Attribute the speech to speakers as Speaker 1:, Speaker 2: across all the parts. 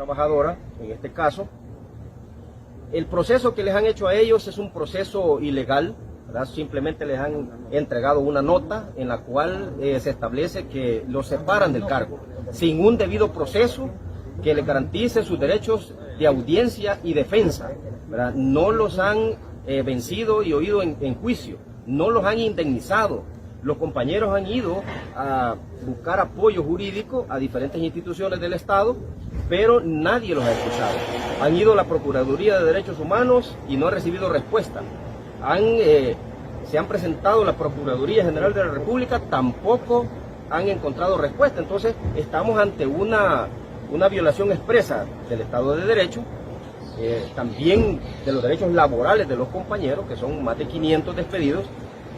Speaker 1: trabajadora, en este caso. El proceso que les han hecho a ellos es un proceso ilegal, ¿verdad? Simplemente les han entregado una nota en la cual se establece que los separan del cargo, sin un debido proceso que les garantice sus derechos de audiencia y defensa, ¿verdad? No los han vencido y oído en juicio, no los han indemnizado. Los compañeros han ido a buscar apoyo jurídico a diferentes instituciones del Estado, pero nadie los ha escuchado. Han ido a la Procuraduría de Derechos Humanos y no han recibido respuesta. Se han presentado a la Procuraduría General de la República, tampoco han encontrado respuesta. Entonces estamos ante una violación expresa del Estado de Derecho, también de los derechos laborales de los compañeros, que son más de 500 despedidos,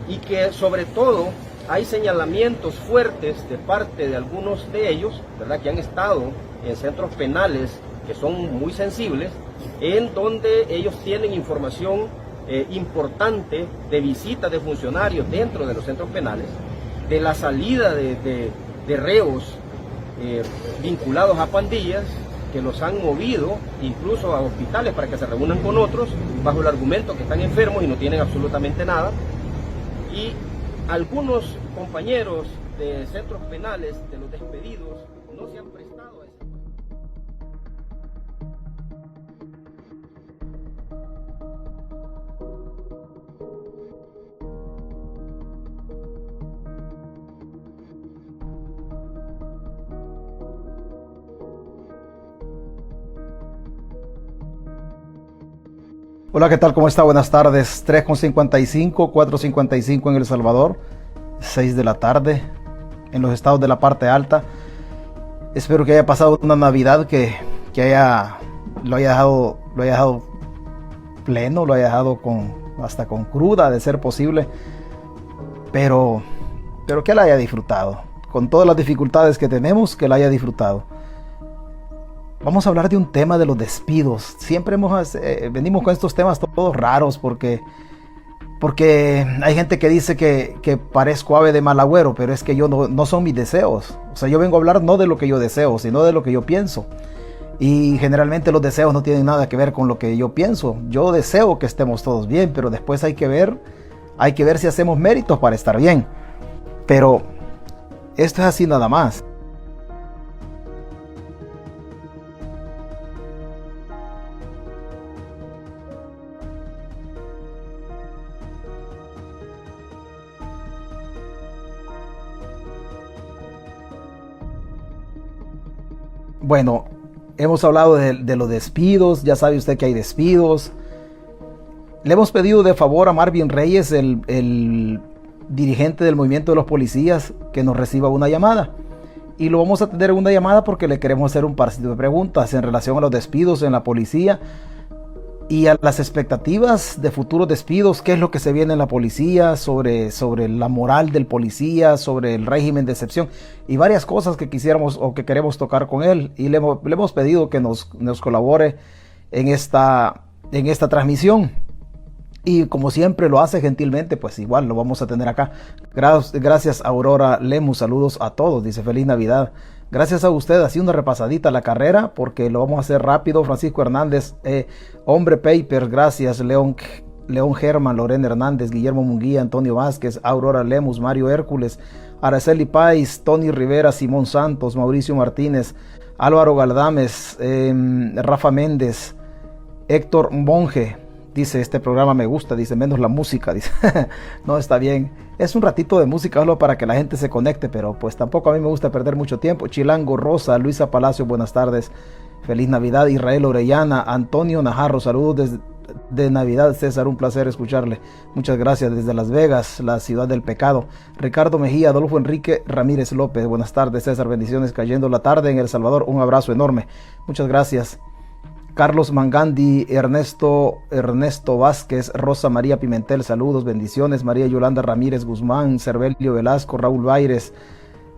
Speaker 1: y que sobre todo hay señalamientos fuertes de parte de algunos de ellos, ¿verdad?, que han estado en centros penales que son muy sensibles, en donde ellos tienen información importante de visitas de funcionarios dentro de los centros penales, de la salida de reos vinculados a pandillas, que los han movido incluso a hospitales para que se reúnan con otros, bajo el argumento que están enfermos y no tienen absolutamente nada. Y algunos compañeros de centros penales, de los despedidos, no se han prestado a eso.
Speaker 2: Hola, ¿qué tal? ¿Cómo está? Buenas tardes. 3:55, 4:55 en El Salvador, 6 de la tarde en los estados de la parte alta. Espero que haya pasado una Navidad que lo haya dejado pleno, lo haya dejado hasta con cruda, de ser posible, pero que la haya disfrutado. Con todas las dificultades que tenemos, que la haya disfrutado. Vamos a hablar de un tema de los despidos. Siempre venimos con estos temas todos raros porque hay gente que dice que parezco ave de mal agüero, pero es que yo no son mis deseos. O sea, yo vengo a hablar no de lo que yo deseo, sino de lo que yo pienso. Y generalmente los deseos no tienen nada que ver con lo que yo pienso. Yo deseo que estemos todos bien, pero después hay que ver si hacemos méritos para estar bien. Pero esto es así nada más. Bueno, hemos hablado de los despidos, ya sabe usted que hay despidos. Le hemos pedido de favor a Marvin Reyes, el dirigente del movimiento de los policías, que nos reciba una llamada. Y lo vamos a tener en una llamada porque le queremos hacer un par de preguntas en relación a los despidos en la policía y a las expectativas de futuros despidos, qué es lo que se viene en la policía, sobre la moral del policía, sobre el régimen de excepción y varias cosas que quisiéramos o que queremos tocar con él. Y le hemos pedido que nos colabore en esta transmisión. Y como siempre lo hace gentilmente, pues igual lo vamos a tener acá. Gracias Aurora Lemus, saludos a todos, dice feliz Navidad. Gracias a usted, así una repasadita a la carrera, porque lo vamos a hacer rápido. Francisco Hernández, Hombre Paper, gracias. León Germán, Lorena Hernández, Guillermo Munguía, Antonio Vázquez, Aurora Lemus, Mario Hércules, Araceli Páez, Tony Rivera, Simón Santos, Mauricio Martínez, Álvaro Galdames, Rafa Méndez, Héctor Monge. Dice, este programa me gusta, dice, menos la música, dice. No, está bien. Es un ratito de música solo para que la gente se conecte, pero pues tampoco a mí me gusta perder mucho tiempo. Chilango Rosa, Luisa Palacio, buenas tardes. Feliz Navidad. Israel Orellana, Antonio Najarro, saludos de Navidad. César, un placer escucharle. Muchas gracias desde Las Vegas, la ciudad del pecado. Ricardo Mejía, Adolfo Enrique Ramírez López, buenas tardes. César, bendiciones cayendo la tarde en El Salvador. Un abrazo enorme. Muchas gracias. Carlos Mangandi, Ernesto Vázquez, Rosa María Pimentel, saludos, bendiciones. María Yolanda Ramírez Guzmán, Cervelio Velasco, Raúl Baires,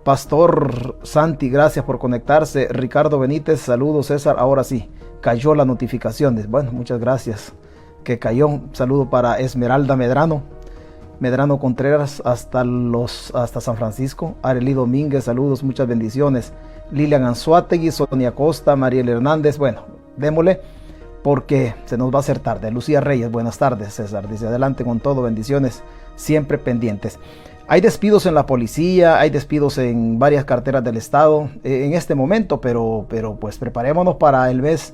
Speaker 2: Pastor Santi, gracias por conectarse. Ricardo Benítez, saludos. César, ahora sí, cayó la notificación. Bueno, muchas gracias, que cayó. Un saludo para Esmeralda Medrano. Medrano Contreras hasta San Francisco. Arely Domínguez, saludos, muchas bendiciones. Lilian Anzuategui, Sonia Costa, Mariel Hernández. Bueno, démosle porque se nos va a hacer tarde. Lucía Reyes, buenas tardes, César. Dice, adelante con todo, bendiciones, siempre pendientes. Hay despidos en la policía, hay despidos en varias carteras del Estado en este momento, pero pues preparémonos para el mes.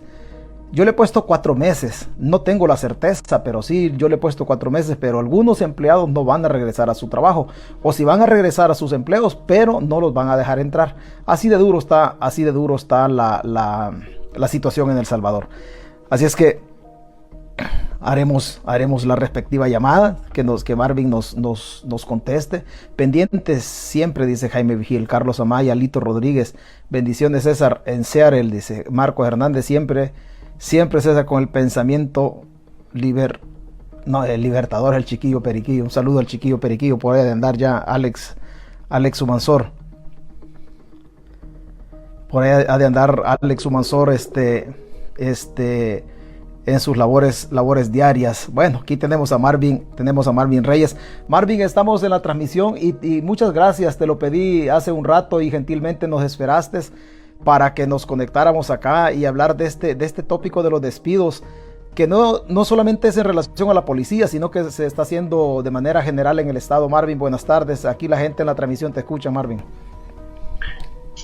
Speaker 2: Yo le he puesto 4 meses, no tengo la certeza, pero sí, yo le he puesto 4 meses, pero algunos empleados no van a regresar a su trabajo, o si van a regresar a sus empleos, pero no los van a dejar entrar. Así de duro está la situación en El Salvador. Así es que haremos la respectiva llamada, que Marvin nos conteste. Pendientes siempre, dice Jaime Vigil. Carlos Amaya, Lito Rodríguez, bendiciones César, en Seattle, dice Marco Hernández, siempre César con el pensamiento libertador, el Chiquillo Periquillo. Un saludo al Chiquillo Periquillo, por ahí de andar ya Alex Humansor. Por ahí ha de andar Alex Humansor en sus labores diarias. Bueno, aquí tenemos a Marvin Reyes. Marvin, estamos en la transmisión y muchas gracias, te lo pedí hace un rato y gentilmente nos esperaste para que nos conectáramos acá y hablar de este tópico de los despidos, que no solamente es en relación a la policía, sino que se está haciendo de manera general en el estado. Marvin, buenas tardes, aquí la gente en la transmisión te escucha, Marvin.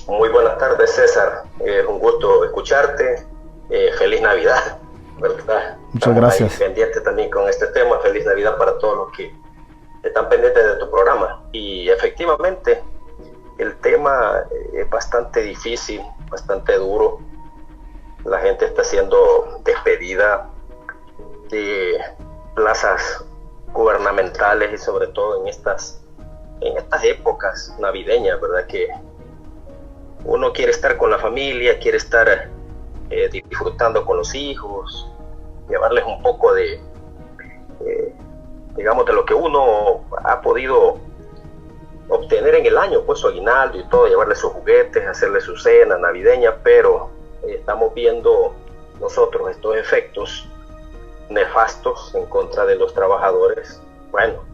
Speaker 3: Muy buenas tardes, César, un gusto escucharte, feliz Navidad, ¿verdad?
Speaker 2: Muchas gracias.
Speaker 3: Estamos pendientes también con este tema. Feliz Navidad para todos los que están pendientes de tu programa. Y efectivamente, el tema es bastante difícil, bastante duro. La gente está siendo despedida de plazas gubernamentales y sobre todo en estas épocas navideñas, ¿verdad? Que uno quiere estar con la familia, quiere estar disfrutando con los hijos, llevarles un poco de lo que uno ha podido obtener en el año, pues su aguinaldo y todo, llevarles sus juguetes, hacerles su cena navideña, pero estamos viendo nosotros estos efectos nefastos en contra de los trabajadores. Bueno,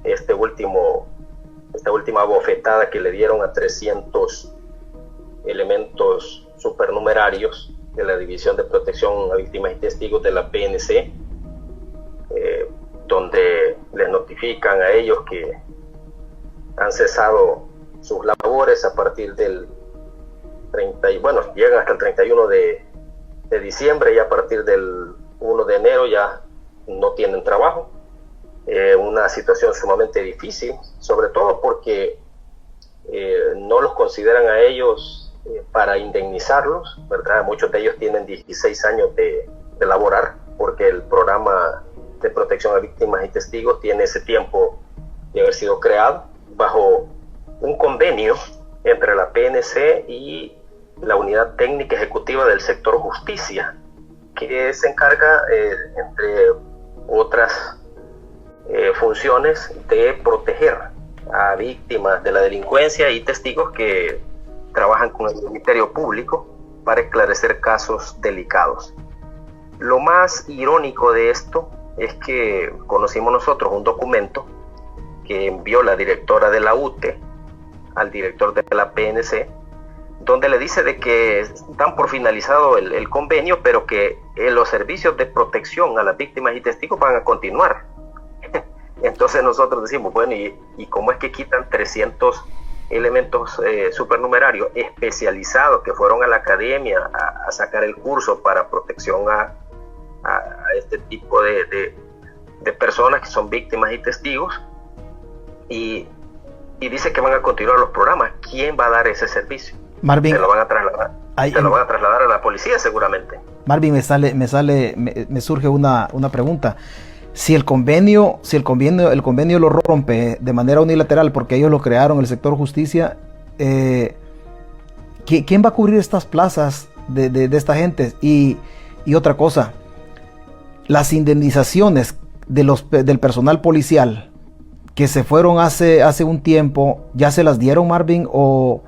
Speaker 3: esta última bofetada que le dieron a 300 elementos supernumerarios de la División de Protección a Víctimas y Testigos de la PNC, donde les notifican a ellos que han cesado sus labores a partir del llegan hasta el 31 de diciembre y a partir del 1 de enero ya no tienen trabajo. Una situación sumamente difícil, sobre todo porque no los consideran a ellos para indemnizarlos, ¿verdad? Muchos de ellos tienen 16 años de laborar, porque el programa de protección a víctimas y testigos tiene ese tiempo de haber sido creado bajo un convenio entre la PNC y la Unidad Técnica Ejecutiva del Sector Justicia, que se encarga, entre otras funciones, de proteger a víctimas de la delincuencia y testigos que trabajan con el Ministerio Público para esclarecer casos delicados. Lo más irónico de esto es que conocimos nosotros un documento que envió la directora de la UTE al director de la PNC, donde le dice de que dan por finalizado el convenio, pero que los servicios de protección a las víctimas y testigos van a continuar. Entonces nosotros decimos, bueno, ¿y cómo es que quitan 300 elementos supernumerarios especializados que fueron a la academia a sacar el curso para protección a este tipo de personas que son víctimas y testigos, y dice que van a continuar los programas? ¿Quién va a dar ese servicio?
Speaker 2: Marvin,
Speaker 3: se lo van a trasladar. Lo van a trasladar a la policía seguramente.
Speaker 2: Marvin, me surge una pregunta. Si el convenio lo rompe de manera unilateral, porque ellos lo crearon, el sector justicia, ¿quién va a cubrir estas plazas de esta gente? Y otra cosa, las indemnizaciones del personal policial que se fueron hace un tiempo, ¿ya se las dieron, Marvin? ¿O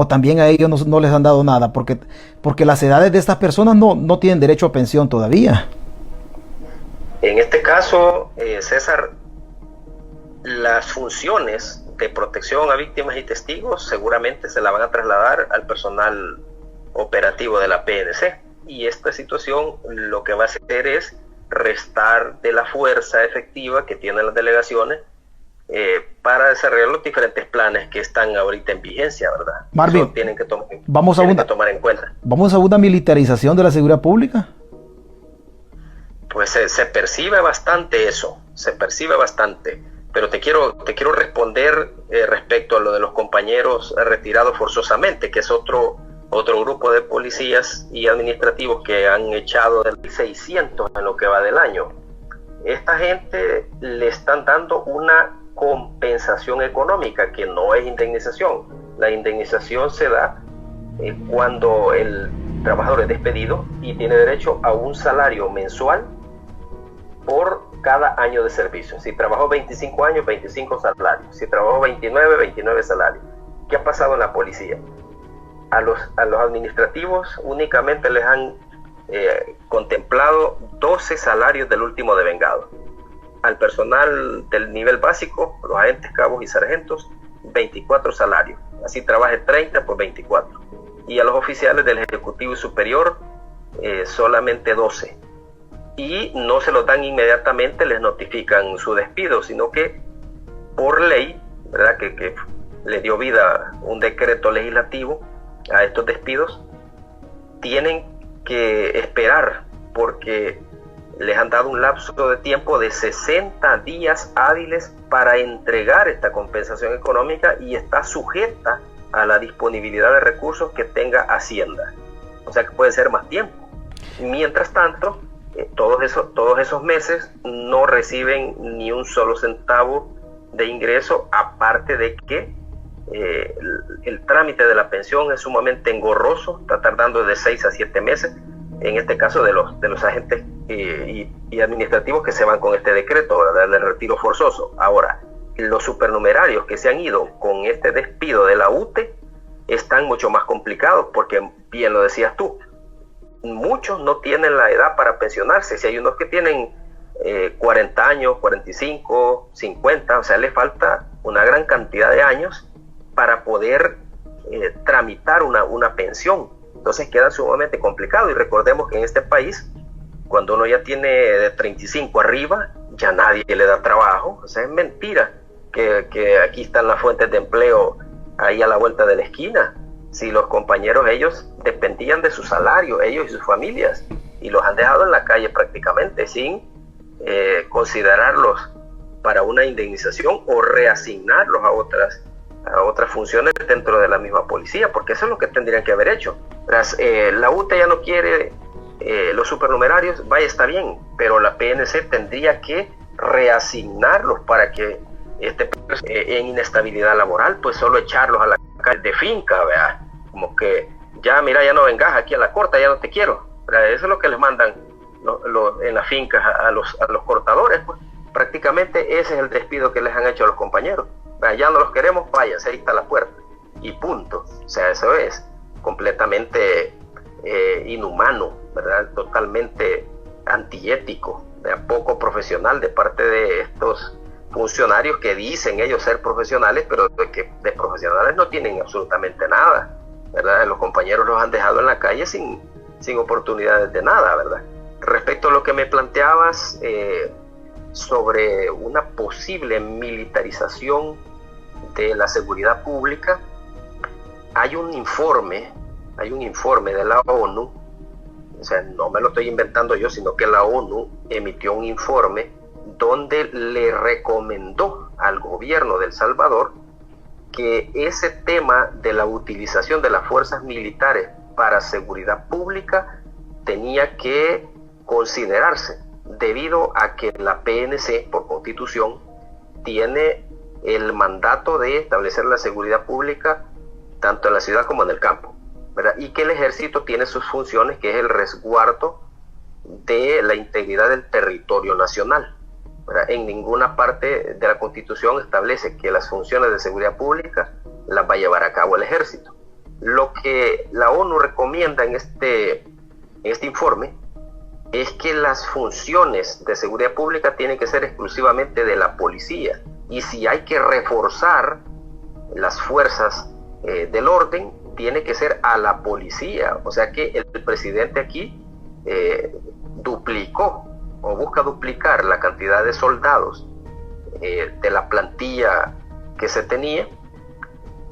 Speaker 2: también a ellos no les han dado nada? Porque las edades de estas personas no tienen derecho a pensión todavía.
Speaker 3: En este caso, César, las funciones de protección a víctimas y testigos seguramente se la van a trasladar al personal operativo de la PNC, y esta situación lo que va a hacer es restar de la fuerza efectiva que tienen las delegaciones para desarrollar los diferentes planes que están ahorita en vigencia, ¿verdad?
Speaker 2: Marvin,
Speaker 3: eso tienen que tomar en cuenta.
Speaker 2: ¿Vamos a una militarización de la seguridad pública?
Speaker 3: Pues se percibe bastante eso, se percibe bastante, pero te quiero responder respecto a lo de los compañeros retirados forzosamente, que es otro grupo de policías y administrativos que han echado del 600 en lo que va del año. Esta gente le están dando una compensación económica que no es indemnización. La indemnización se da cuando el trabajador es despedido y tiene derecho a un salario mensual por cada año de servicio. Si trabajó 25 años, 25 salarios. Si trabajó 29, 29 salarios. ¿Qué ha pasado en la policía? A los administrativos únicamente les han contemplado 12 salarios del último devengado. Al personal del nivel básico, los agentes, cabos y sargentos, 24 salarios. Así trabaje 30 por 24. Y a los oficiales del ejecutivo y superior, solamente 12. Y no se los dan inmediatamente, les notifican su despido, sino que por ley, ¿verdad? Que le dio vida un decreto legislativo a estos despidos, tienen que esperar porque les han dado un lapso de tiempo de 60 días hábiles para entregar esta compensación económica, y está sujeta a la disponibilidad de recursos que tenga Hacienda. O sea que puede ser más tiempo. Mientras tanto, todos esos meses no reciben ni un solo centavo de ingreso, aparte de que el trámite de la pensión es sumamente engorroso, está tardando de 6 a 7 meses, en este caso de los agentes y administrativos que se van con este decreto, ¿verdad?, del retiro forzoso. Ahora, los supernumerarios que se han ido con este despido de la UTE están mucho más complicados, porque bien lo decías tú, muchos no tienen la edad para pensionarse. Si hay unos que tienen 40 años, 45, 50, o sea, les falta una gran cantidad de años para poder tramitar una pensión. Entonces queda sumamente complicado, y recordemos que en este país, cuando uno ya tiene de 35 arriba, ya nadie le da trabajo. O sea, es mentira que aquí están las fuentes de empleo ahí a la vuelta de la esquina. Si los compañeros, ellos dependían de su salario, ellos y sus familias, y los han dejado en la calle prácticamente sin considerarlos para una indemnización o reasignarlos a otras funciones dentro de la misma policía, porque eso es lo que tendrían que haber hecho. La UTE ya no quiere los supernumerarios, vaya, está bien, pero la PNC tendría que reasignarlos para que en inestabilidad laboral, pues solo echarlos a la calle de finca, ¿verdad? Como que ya, mira, ya no vengas aquí a la corta, ya no te quiero, ¿verdad? Eso es lo que les mandan en las fincas a los cortadores, pues. Prácticamente ese es el despido que les han hecho a los compañeros. Ya no los queremos, váyanse, ahí está la puerta, y punto. O sea, eso es completamente inhumano, ¿verdad? Totalmente antiético, poco profesional de parte de estos funcionarios que dicen ellos ser profesionales, pero que de profesionales no tienen absolutamente nada, ¿verdad? Los compañeros los han dejado en la calle sin oportunidades de nada, ¿verdad? Respecto a lo que me planteabas sobre una posible militarización de la seguridad pública, hay un informe de la ONU, o sea, no me lo estoy inventando yo, sino que la ONU emitió un informe donde le recomendó al gobierno de El Salvador que ese tema de la utilización de las fuerzas militares para seguridad pública tenía que considerarse, debido a que la PNC, por constitución, tiene el mandato de establecer la seguridad pública tanto en la ciudad como en el campo, ¿verdad? Y que el ejército tiene sus funciones, que es el resguardo de la integridad del territorio nacional, ¿verdad? En ninguna parte de la constitución establece que las funciones de seguridad pública las va a llevar a cabo el ejército. Lo que la ONU recomienda en este informe es que las funciones de seguridad pública tienen que ser exclusivamente de la policía, y si hay que reforzar las fuerzas del orden, tiene que ser a la policía. O sea que el presidente aquí duplicó o busca duplicar la cantidad de soldados de la plantilla que se tenía,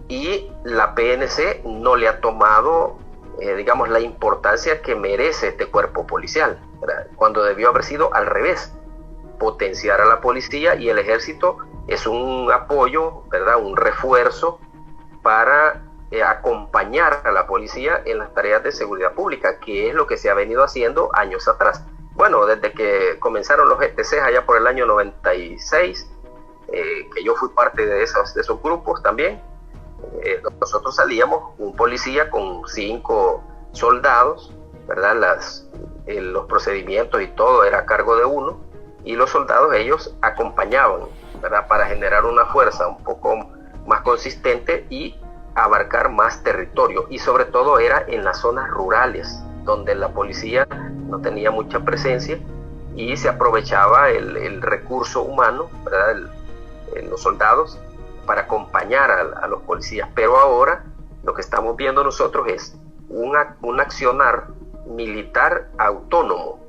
Speaker 3: y la PNC no le ha tomado digamos, la importancia que merece este cuerpo policial, ¿verdad? Cuando debió haber sido al revés, potenciar a la policía, y el ejército es un apoyo, ¿verdad? Un refuerzo para acompañar a la policía en las tareas de seguridad pública, que es lo que se ha venido haciendo años atrás. Bueno, desde que comenzaron los GTC allá por el año 96, que yo fui parte de esos grupos también, nosotros salíamos un policía con 5 soldados, ¿verdad? Los procedimientos y todo era a cargo de uno, y los soldados ellos acompañaban, ¿verdad? Para generar una fuerza un poco más consistente y abarcar más territorio, y sobre todo era en las zonas rurales donde la policía no tenía mucha presencia y se aprovechaba el recurso humano, ¿verdad? Los soldados para acompañar a los policías. Pero ahora lo que estamos viendo nosotros es un accionar militar autónomo.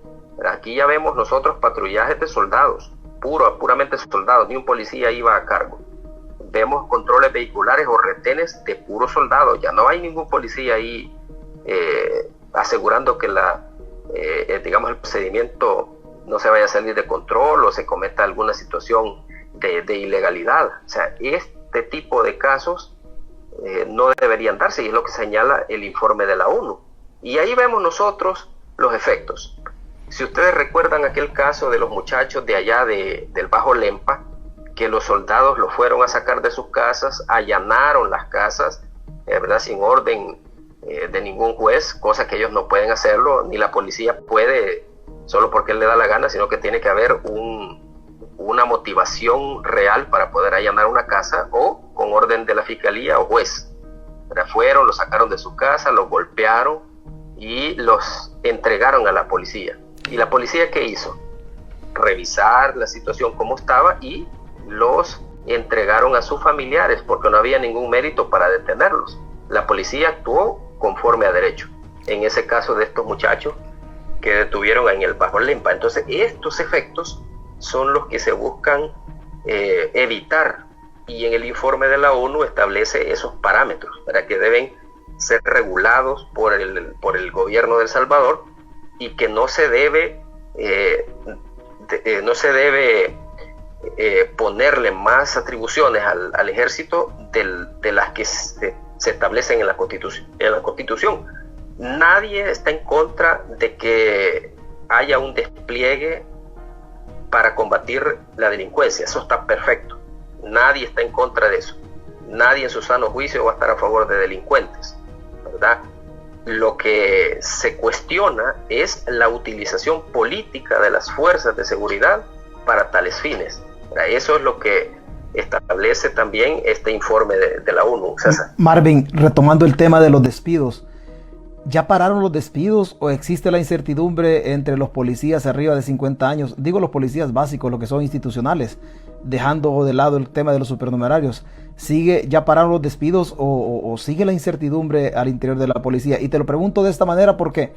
Speaker 3: Aquí ya vemos nosotros patrullajes de soldados, puramente soldados, ni un policía iba a cargo. Vemos controles vehiculares o retenes de puros soldados, ya no hay ningún policía ahí asegurando que digamos, el procedimiento no se vaya a salir de control o se cometa alguna situación de ilegalidad. O sea, este tipo de casos no deberían darse, y es lo que señala el informe de la ONU. Y ahí vemos nosotros los efectos. Si ustedes recuerdan aquel caso de los muchachos de allá del Bajo Lempa, que los soldados los fueron a sacar de sus casas, allanaron las casas, ¿verdad? Sin orden de ningún juez, cosa que ellos no pueden hacerlo, ni la policía puede solo porque él le da la gana, sino que tiene que haber una motivación real para poder allanar una casa, o con orden de la fiscalía o juez. Fueron, los sacaron de su casa, los golpearon y los entregaron a la policía. ¿Y la policía qué hizo? Revisar la situación como estaba y los entregaron a sus familiares, porque no había ningún mérito para detenerlos. La policía actuó conforme a derecho, en ese caso de estos muchachos que detuvieron en el Bajo Lempa. Entonces estos efectos son los que se buscan evitar, y en el informe de la ONU establece esos parámetros para que deben ser regulados por el gobierno de El Salvador, y que no se debe ponerle más atribuciones al ejército de las que se establecen en la Constitución. Nadie está en contra de que haya un despliegue para combatir la delincuencia, eso está perfecto. Nadie está en contra de eso. Nadie en su sano juicio va a estar a favor de delincuentes, ¿verdad? Lo que se cuestiona es la utilización política de las fuerzas de seguridad para tales fines. Eso es lo que establece también este informe de la ONU. César.
Speaker 2: Marvin, retomando el tema de los despidos, ¿ya pararon los despidos o existe la incertidumbre entre los policías arriba de 50 años? Digo los policías básicos, los que son institucionales, dejando de lado el tema de los supernumerarios. ¿Ya pararon los despidos o sigue la incertidumbre al interior de la policía? Y te lo pregunto de esta manera porque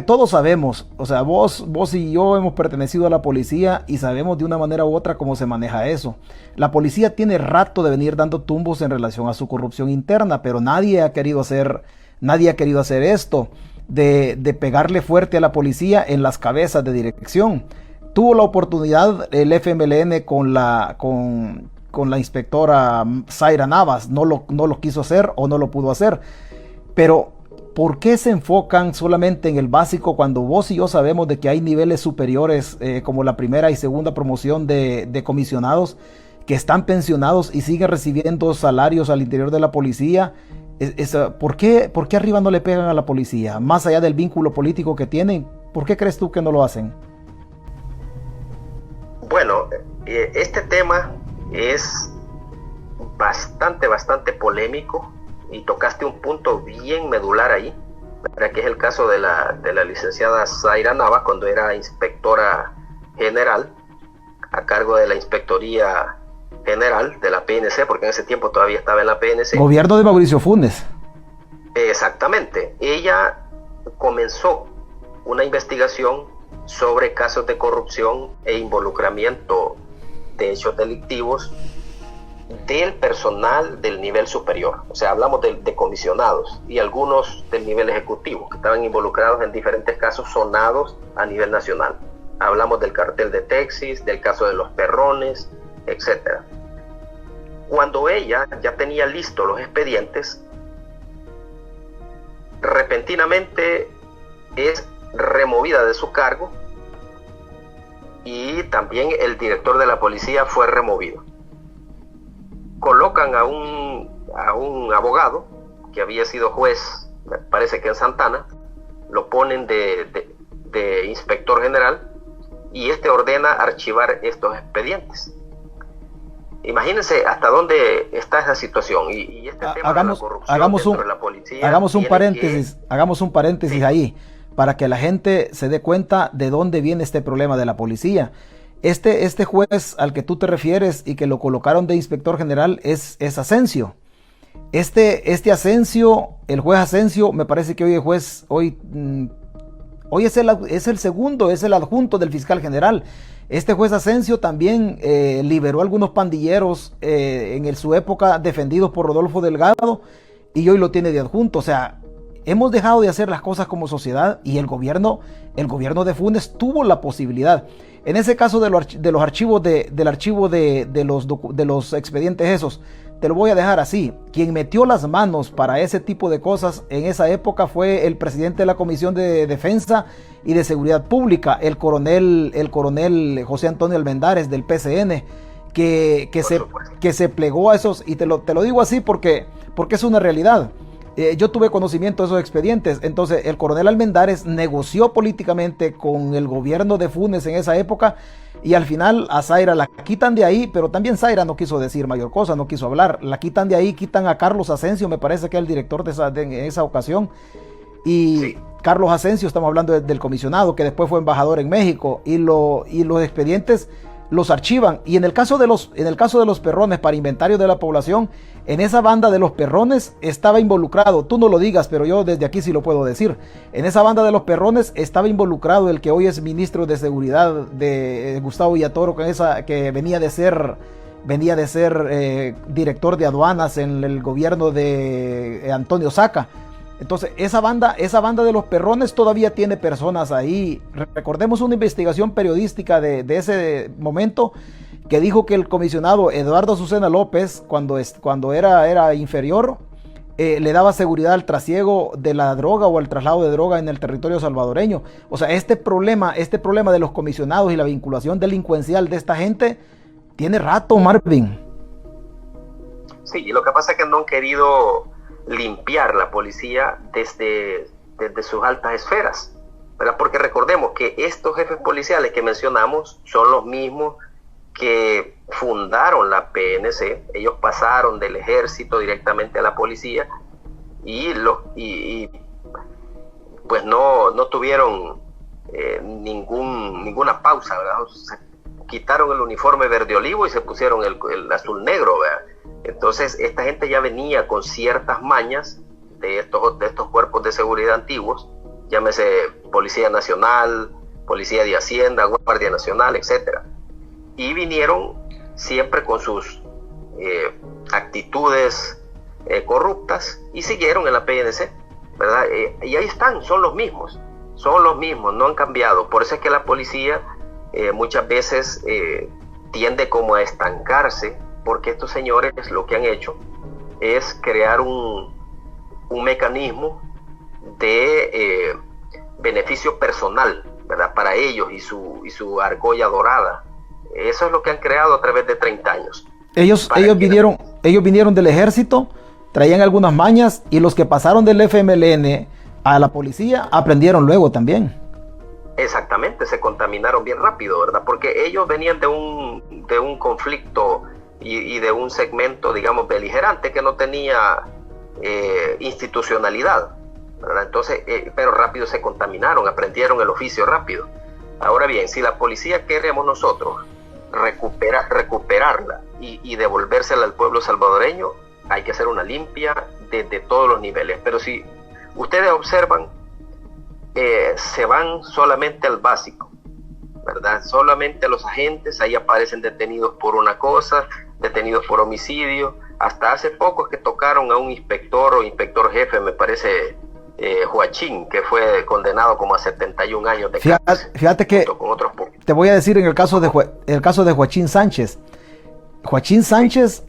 Speaker 2: todos sabemos, o sea, vos y yo hemos pertenecido a la policía y sabemos de una manera u otra cómo se maneja eso. La policía tiene rato de venir dando tumbos en relación a su corrupción interna, pero nadie ha querido hacer esto de pegarle fuerte a la policía en las cabezas de dirección. Tuvo la oportunidad el FMLN con la inspectora Zaira Navas, no lo quiso hacer o no lo pudo hacer. Pero ¿por qué se enfocan solamente en el básico cuando vos y yo sabemos de que hay niveles superiores como la primera y segunda promoción de comisionados que están pensionados y siguen recibiendo salarios al interior de la policía? ¿Por qué arriba no le pegan a la policía? Más allá del vínculo político que tienen, ¿por qué crees tú que no lo hacen?
Speaker 3: Bueno, este tema es bastante polémico, y tocaste un punto bien medular ahí, que es el caso de la licenciada Zaira Navas cuando era inspectora general a cargo de la Inspectoría general de la PNC, porque en ese tiempo todavía estaba en la PNC.
Speaker 2: Gobierno de Mauricio Funes.
Speaker 3: Exactamente. Ella comenzó una investigación sobre casos de corrupción e involucramiento de hechos delictivos del personal del nivel superior. O sea, hablamos de comisionados y algunos del nivel ejecutivo que estaban involucrados en diferentes casos sonados a nivel nacional. Hablamos del cartel de Texas, del caso de los Perrones, etc. Cuando ella ya tenía listos los expedientes, repentinamente es removida de su cargo y también el director de la policía fue removido. Colocan a un abogado que había sido juez, me parece que en Santana, lo ponen de inspector general y este ordena archivar estos expedientes. Imagínense hasta dónde está esa situación y este tema de la corrupción dentro de la policía.
Speaker 2: Hagamos un paréntesis sí. Ahí, para que la gente se dé cuenta de dónde viene este problema de la policía. Este juez al que tú te refieres y que lo colocaron de inspector general es Asensio. Este Asensio, el juez Asensio, me parece que hoy es el segundo, es el adjunto del fiscal general. Este juez Asensio también liberó a algunos pandilleros en su época defendidos por Rodolfo Delgado y hoy lo tiene de adjunto. O sea, hemos dejado de hacer las cosas como sociedad y el gobierno de Funes tuvo la posibilidad. En ese caso de los archivos del archivo de los expedientes esos, te lo voy a dejar así. Quien metió las manos para ese tipo de cosas en esa época fue el presidente de la Comisión de Defensa y de Seguridad Pública, el coronel José Antonio Almendares del PCN, que se plegó a esos, y te lo digo así porque es una realidad. Yo tuve conocimiento de esos expedientes. Entonces el coronel Almendares negoció políticamente con el gobierno de Funes en esa época y al final a Zaira la quitan de ahí, pero también Zaira no quiso decir mayor cosa, no quiso hablar, la quitan de ahí, quitan a Carlos Asensio, me parece que era el director en esa ocasión, y sí. Carlos Asensio, estamos hablando del comisionado que después fue embajador en México, y los expedientes los archivan. Y en el caso de los Perrones, para inventario de la población, en esa banda de los Perrones estaba involucrado, tú no lo digas, pero yo desde aquí sí lo puedo decir, en esa banda de los Perrones estaba involucrado el que hoy es ministro de Seguridad de Gustavo Villatoro, que venía de ser director de aduanas en el gobierno de Antonio Saca. Entonces esa banda de los Perrones todavía tiene personas ahí. Recordemos una investigación periodística de ese momento que dijo que el comisionado Eduardo Azucena López, cuando era inferior, le daba seguridad al trasiego de la droga o al traslado de droga en el territorio salvadoreño. O sea, este problema de los comisionados y la vinculación delincuencial de esta gente tiene rato, Marvin.
Speaker 3: Sí, y lo que pasa es que no han querido limpiar la policía desde sus altas esferas, ¿verdad? Porque recordemos que estos jefes policiales que mencionamos son los mismos que fundaron la PNC. Ellos pasaron del ejército directamente a la policía y pues no tuvieron ninguna pausa, ¿verdad? Se quitaron el uniforme verde olivo y se pusieron el azul negro, ¿verdad? Entonces esta gente ya venía con ciertas mañas de estos cuerpos de seguridad antiguos, llámese Policía Nacional, Policía de Hacienda, Guardia Nacional, etcétera, y vinieron siempre con sus actitudes corruptas y siguieron en la PNC, ¿verdad? Y ahí están, son los mismos, no han cambiado. Por eso es que la policía muchas veces tiende como a estancarse, porque estos señores lo que han hecho es crear un mecanismo de beneficio personal, ¿verdad? Para ellos y su argolla dorada. Eso es lo que han creado a través de 30 años. Ellos
Speaker 2: vinieron del ejército, traían algunas mañas, y los que pasaron del FMLN a la policía aprendieron luego también.
Speaker 3: Exactamente, se contaminaron bien rápido, ¿verdad? Porque ellos venían de un conflicto y de un segmento, digamos, beligerante que no tenía institucionalidad, ¿verdad? Entonces, pero rápido se contaminaron, aprendieron el oficio rápido. Ahora bien, si la policía queremos nosotros recuperarla y devolvérsela al pueblo salvadoreño, hay que hacer una limpia de todos los niveles. Pero si ustedes observan, se van solamente al básico, ¿verdad? Solamente los agentes, ahí aparecen detenidos por una cosa, detenidos por homicidio. Hasta hace poco es que tocaron a un inspector o inspector jefe, me parece, Joachín, que fue condenado como a 71 años de cárcel.
Speaker 2: Fíjate que
Speaker 3: con otros
Speaker 2: te voy a decir en el caso de Joachín Sánchez. Joachín Sánchez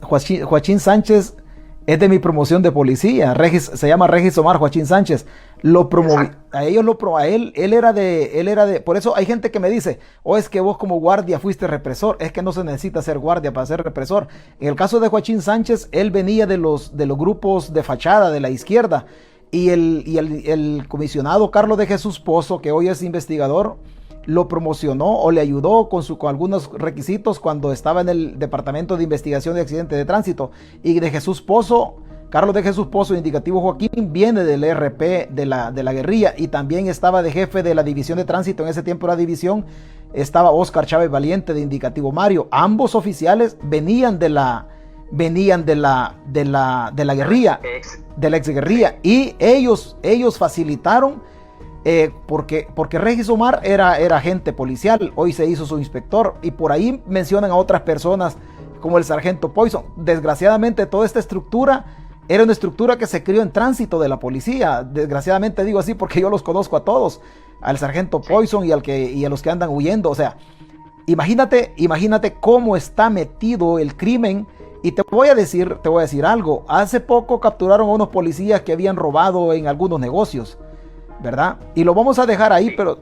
Speaker 2: es de mi promoción de policía. Se llama Regis Omar Joachín Sánchez. Lo promoví. A él era de. Por eso hay gente que me dice, es que vos como guardia fuiste represor. Es que no se necesita ser guardia para ser represor. En el caso de Joachín Sánchez, él venía de los grupos de fachada de la izquierda. Y el comisionado Carlos de Jesús Pozo, que hoy es investigador, lo promocionó o le ayudó con algunos requisitos cuando estaba en el Departamento de Investigación de Accidentes de Tránsito. Y de Jesús Pozo, Carlos de Jesús Pozo, indicativo Joaquín, viene del RP de la guerrilla, y también estaba de jefe de la División de Tránsito. En ese tiempo la división estaba Oscar Chávez Valiente, de indicativo Mario. Ambos oficiales venían de la guerrilla, de la exguerrilla, y ellos facilitaron, porque Regis Omar era agente policial, hoy se hizo su inspector, y por ahí mencionan a otras personas como el sargento Poison. Desgraciadamente toda esta estructura era una estructura que se crió en tránsito de la policía. Desgraciadamente digo así porque yo los conozco a todos, al sargento Poison y a los que andan huyendo. O sea, imagínate cómo está metido el crimen. Y te voy a decir algo. Hace poco capturaron a unos policías que habían robado en algunos negocios, ¿verdad? Y lo vamos a dejar ahí, pero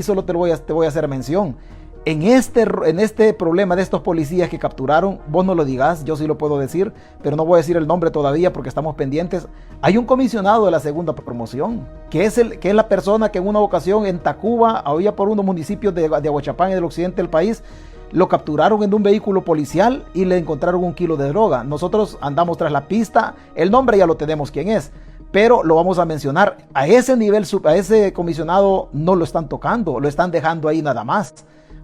Speaker 2: solo te voy a hacer mención. En este problema de estos policías que capturaron, vos no lo digas, yo sí lo puedo decir, pero no voy a decir el nombre todavía porque estamos pendientes. Hay un comisionado de la segunda promoción, que es la persona que en una ocasión en Tacuba, había por unos municipios de Aguachapán y del occidente del país, lo capturaron en un vehículo policial y le encontraron 1 kilo de droga. Nosotros andamos tras la pista, el nombre ya lo tenemos quién es, pero lo vamos a mencionar. A ese nivel, a ese comisionado no lo están tocando, lo están dejando ahí nada más.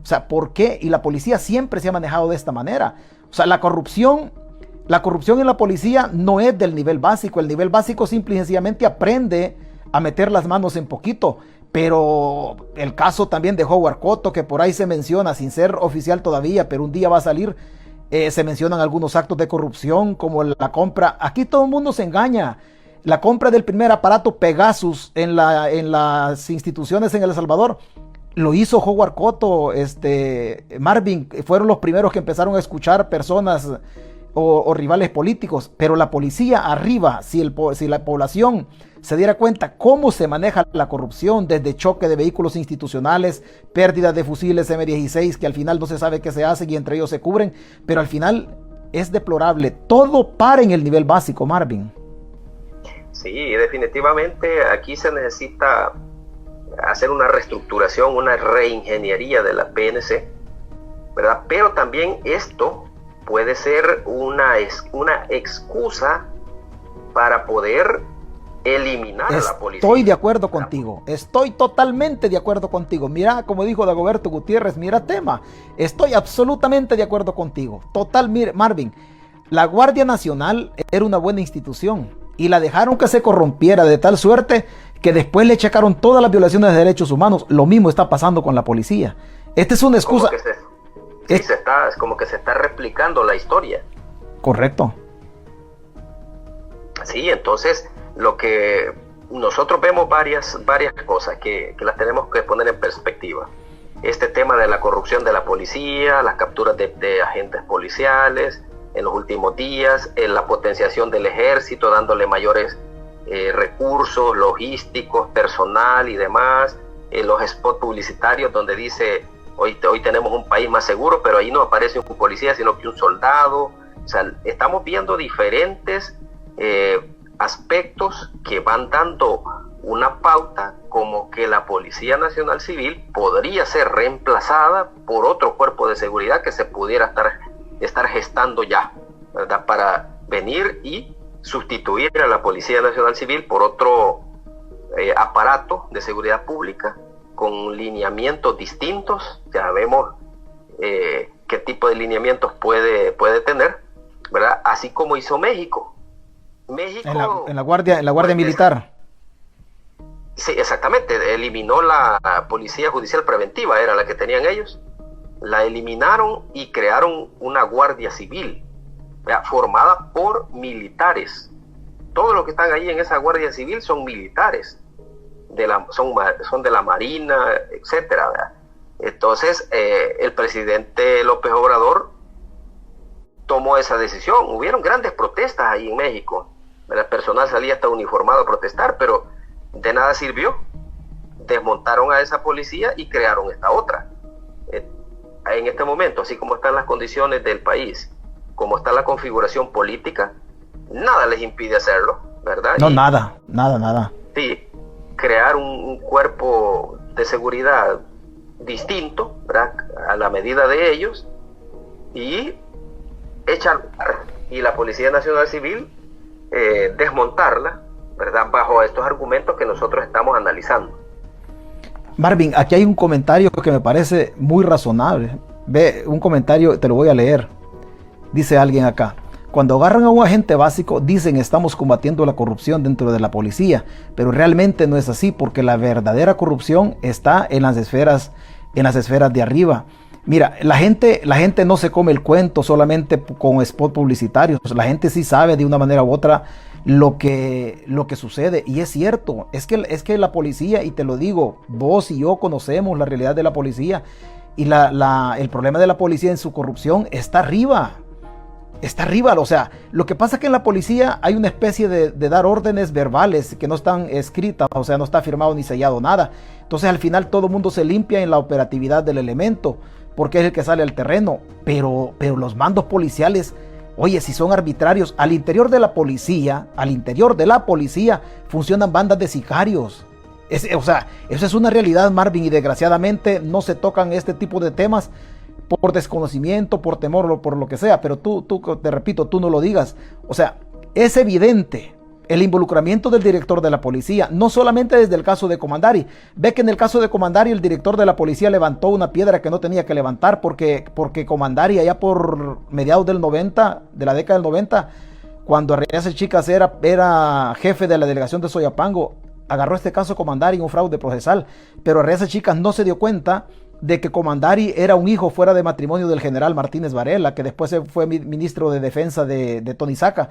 Speaker 2: O sea, ¿por qué? Y la policía siempre se ha manejado de esta manera. O sea, la corrupción en la policía no es del nivel básico. El nivel básico simple y sencillamente aprende a meter las manos en poquito. Pero el caso también de Howard Cotto, que por ahí se menciona, sin ser oficial todavía, pero un día va a salir, se mencionan algunos actos de corrupción, como la compra. Aquí todo el mundo se engaña. La compra del primer aparato Pegasus en las instituciones en El Salvador lo hizo Howard Cotto, Marvin. Fueron los primeros que empezaron a escuchar personas o rivales políticos, pero la policía arriba, si la población se diera cuenta cómo se maneja la corrupción, desde choque de vehículos institucionales, pérdida de fusiles M16 que al final no se sabe qué se hace y entre ellos se cubren, pero al final es deplorable. Todo para en el nivel básico, Marvin.
Speaker 3: Sí, definitivamente aquí se necesita hacer una reestructuración, una reingeniería de la PNC, ¿verdad? Pero también esto puede ser una excusa para poder eliminar a la policía.
Speaker 2: Estoy de acuerdo contigo, estoy totalmente de acuerdo contigo. Mira, como dijo Dagoberto Gutiérrez, mira tema, estoy absolutamente de acuerdo contigo. Marvin, la Guardia Nacional era una buena institución y la dejaron que se corrompiera de tal suerte que después le checaron todas las violaciones de derechos humanos. Lo mismo está pasando con la policía. Esta es una excusa.
Speaker 3: Como que se está replicando la historia.
Speaker 2: Correcto.
Speaker 3: Sí, entonces lo que nosotros vemos varias cosas que las tenemos que poner en perspectiva. Este tema de la corrupción de la policía, las capturas de agentes policiales en los últimos días, la potenciación del ejército, dándole mayores recursos logísticos, personal y demás, los spots publicitarios donde dice hoy tenemos un país más seguro, pero ahí no aparece un policía sino que un soldado. O sea, estamos viendo diferentes aspectos que van dando una pauta como que la Policía Nacional Civil podría ser reemplazada por otro cuerpo de seguridad que se pudiera estar gestando ya, ¿verdad? Para venir y sustituir a la Policía Nacional Civil por otro aparato de seguridad pública con lineamientos distintos. Ya vemos qué tipo de lineamientos puede tener, ¿verdad? Así como hizo México. México
Speaker 2: En la guardia militar.
Speaker 3: Sí, exactamente. Eliminó la Policía Judicial Preventiva, era la que tenían ellos. La eliminaron y crearon una Guardia Civil, ¿verdad? Formada por militares. Todos los que están ahí en esa Guardia Civil son militares, son de la Marina, etcétera, ¿verdad? Entonces, el presidente López Obrador tomó esa decisión. Hubieron grandes protestas ahí en México. El personal salía hasta uniformado a protestar, pero de nada sirvió. Desmontaron a esa policía y crearon esta otra. En este momento, así como están las condiciones del país, como está la configuración política, nada les impide hacerlo, ¿verdad?
Speaker 2: No, nada.
Speaker 3: Sí, crear un cuerpo de seguridad distinto, ¿verdad? A la medida de ellos, y y la Policía Nacional Civil desmontarla, ¿verdad? Bajo estos argumentos que nosotros estamos analizando.
Speaker 2: Marvin, aquí hay un comentario que me parece muy razonable. Ve, un comentario, te lo voy a leer. Dice alguien acá: cuando agarran a un agente básico, dicen estamos combatiendo la corrupción dentro de la policía, pero realmente no es así, porque la verdadera corrupción está en las esferas de arriba. Mira, la gente no se come el cuento solamente con spot publicitarios. La gente sí sabe de una manera u otra lo que sucede, y es cierto. Es que la policía, y te lo digo, vos y yo conocemos la realidad de la policía, y el problema de la policía en su corrupción está arriba. O sea, lo que pasa es que en la policía hay una especie de dar órdenes verbales que no están escritas, o sea, no está firmado ni sellado nada. Entonces al final todo el mundo se limpia en la operatividad del elemento, porque es el que sale al terreno. Pero los mandos policiales, oye, si son arbitrarios, al interior de la policía funcionan bandas de sicarios. O sea, eso es una realidad, Marvin, y desgraciadamente no se tocan este tipo de temas por desconocimiento, por temor o por lo que sea, pero tú, te repito, tú no lo digas. O sea, es evidente el involucramiento del director de la policía, no solamente desde el caso de Comandari. Ve que en el caso de Comandari el director de la policía levantó una piedra que no tenía que levantar, porque Comandari allá por mediados de la década del 90, cuando Arreaza Chicas era jefe de la delegación de Soyapango, agarró este caso Comandari, un fraude procesal, pero Arreaza Chicas no se dio cuenta de que Comandari era un hijo fuera de matrimonio del general Martínez Varela, que después fue ministro de defensa de Tony Saca.